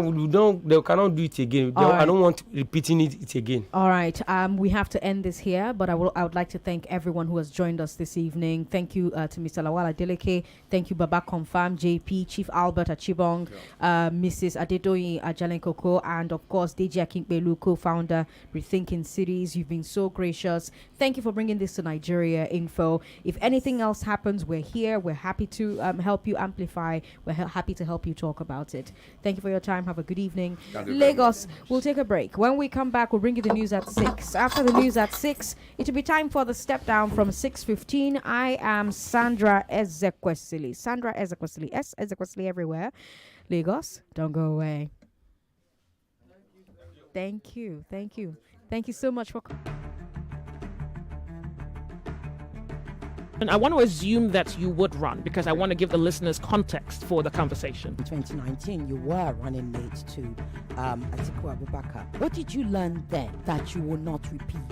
They cannot do it again. I don't want repeating it again. All right. We have to end this here, but I would like to thank everyone who has joined us this evening. Thank you to Mr. Lawal Adeleke. Thank you, Baba Confirm, JP, Chief Albert Achibong, Mrs. Adedoyi Ajalenkoko, and of course, Deji Akinkbelu, co-founder, Rethinking Cities. You've been so gracious. Thank you for bringing this to Nigeria Info. If anything else happens, we're here. We're happy to help you amplify. We're happy to help you talk about it. Thank you for your time. Have a good evening. Lagos, we'll take a break. When we come back, we'll bring you the news at 6. After the news at 6, it will be time for the step down from 6:15. I am Sandra Ezekwesili. Sandra Ezekwesili. Ezekwesili everywhere. Lagos, don't go away. Thank you. Thank you. Thank you so much for coming. And I want to assume that you would run because I want to give the listeners context for the conversation. In 2019, you were running mate to Atiku Abubakar. What did you learn then that you will not repeat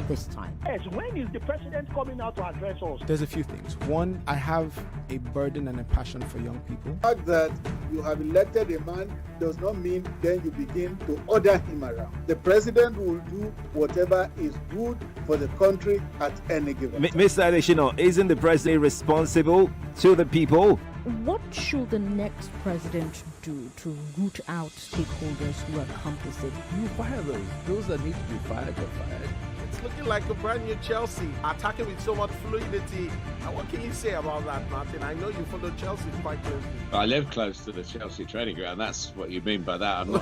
this time? Yes, when is the president coming out to address us? There's a few things. One, I have a burden and a passion for young people. The fact that you have elected a man does not mean then you begin to order him around. The president will do whatever is good for the country at any given time. Mr. Adeshino, isn't the president responsible to the people? What should the next president do to root out stakeholders who are complicit? You fire those. Those that need to be fired are fired. It's looking like a brand new Chelsea, attacking with so much fluidity. And what can you say about that, Martin? I know you follow Chelsea quite closely. I live close to the Chelsea training ground. That's what you mean by that. I'm not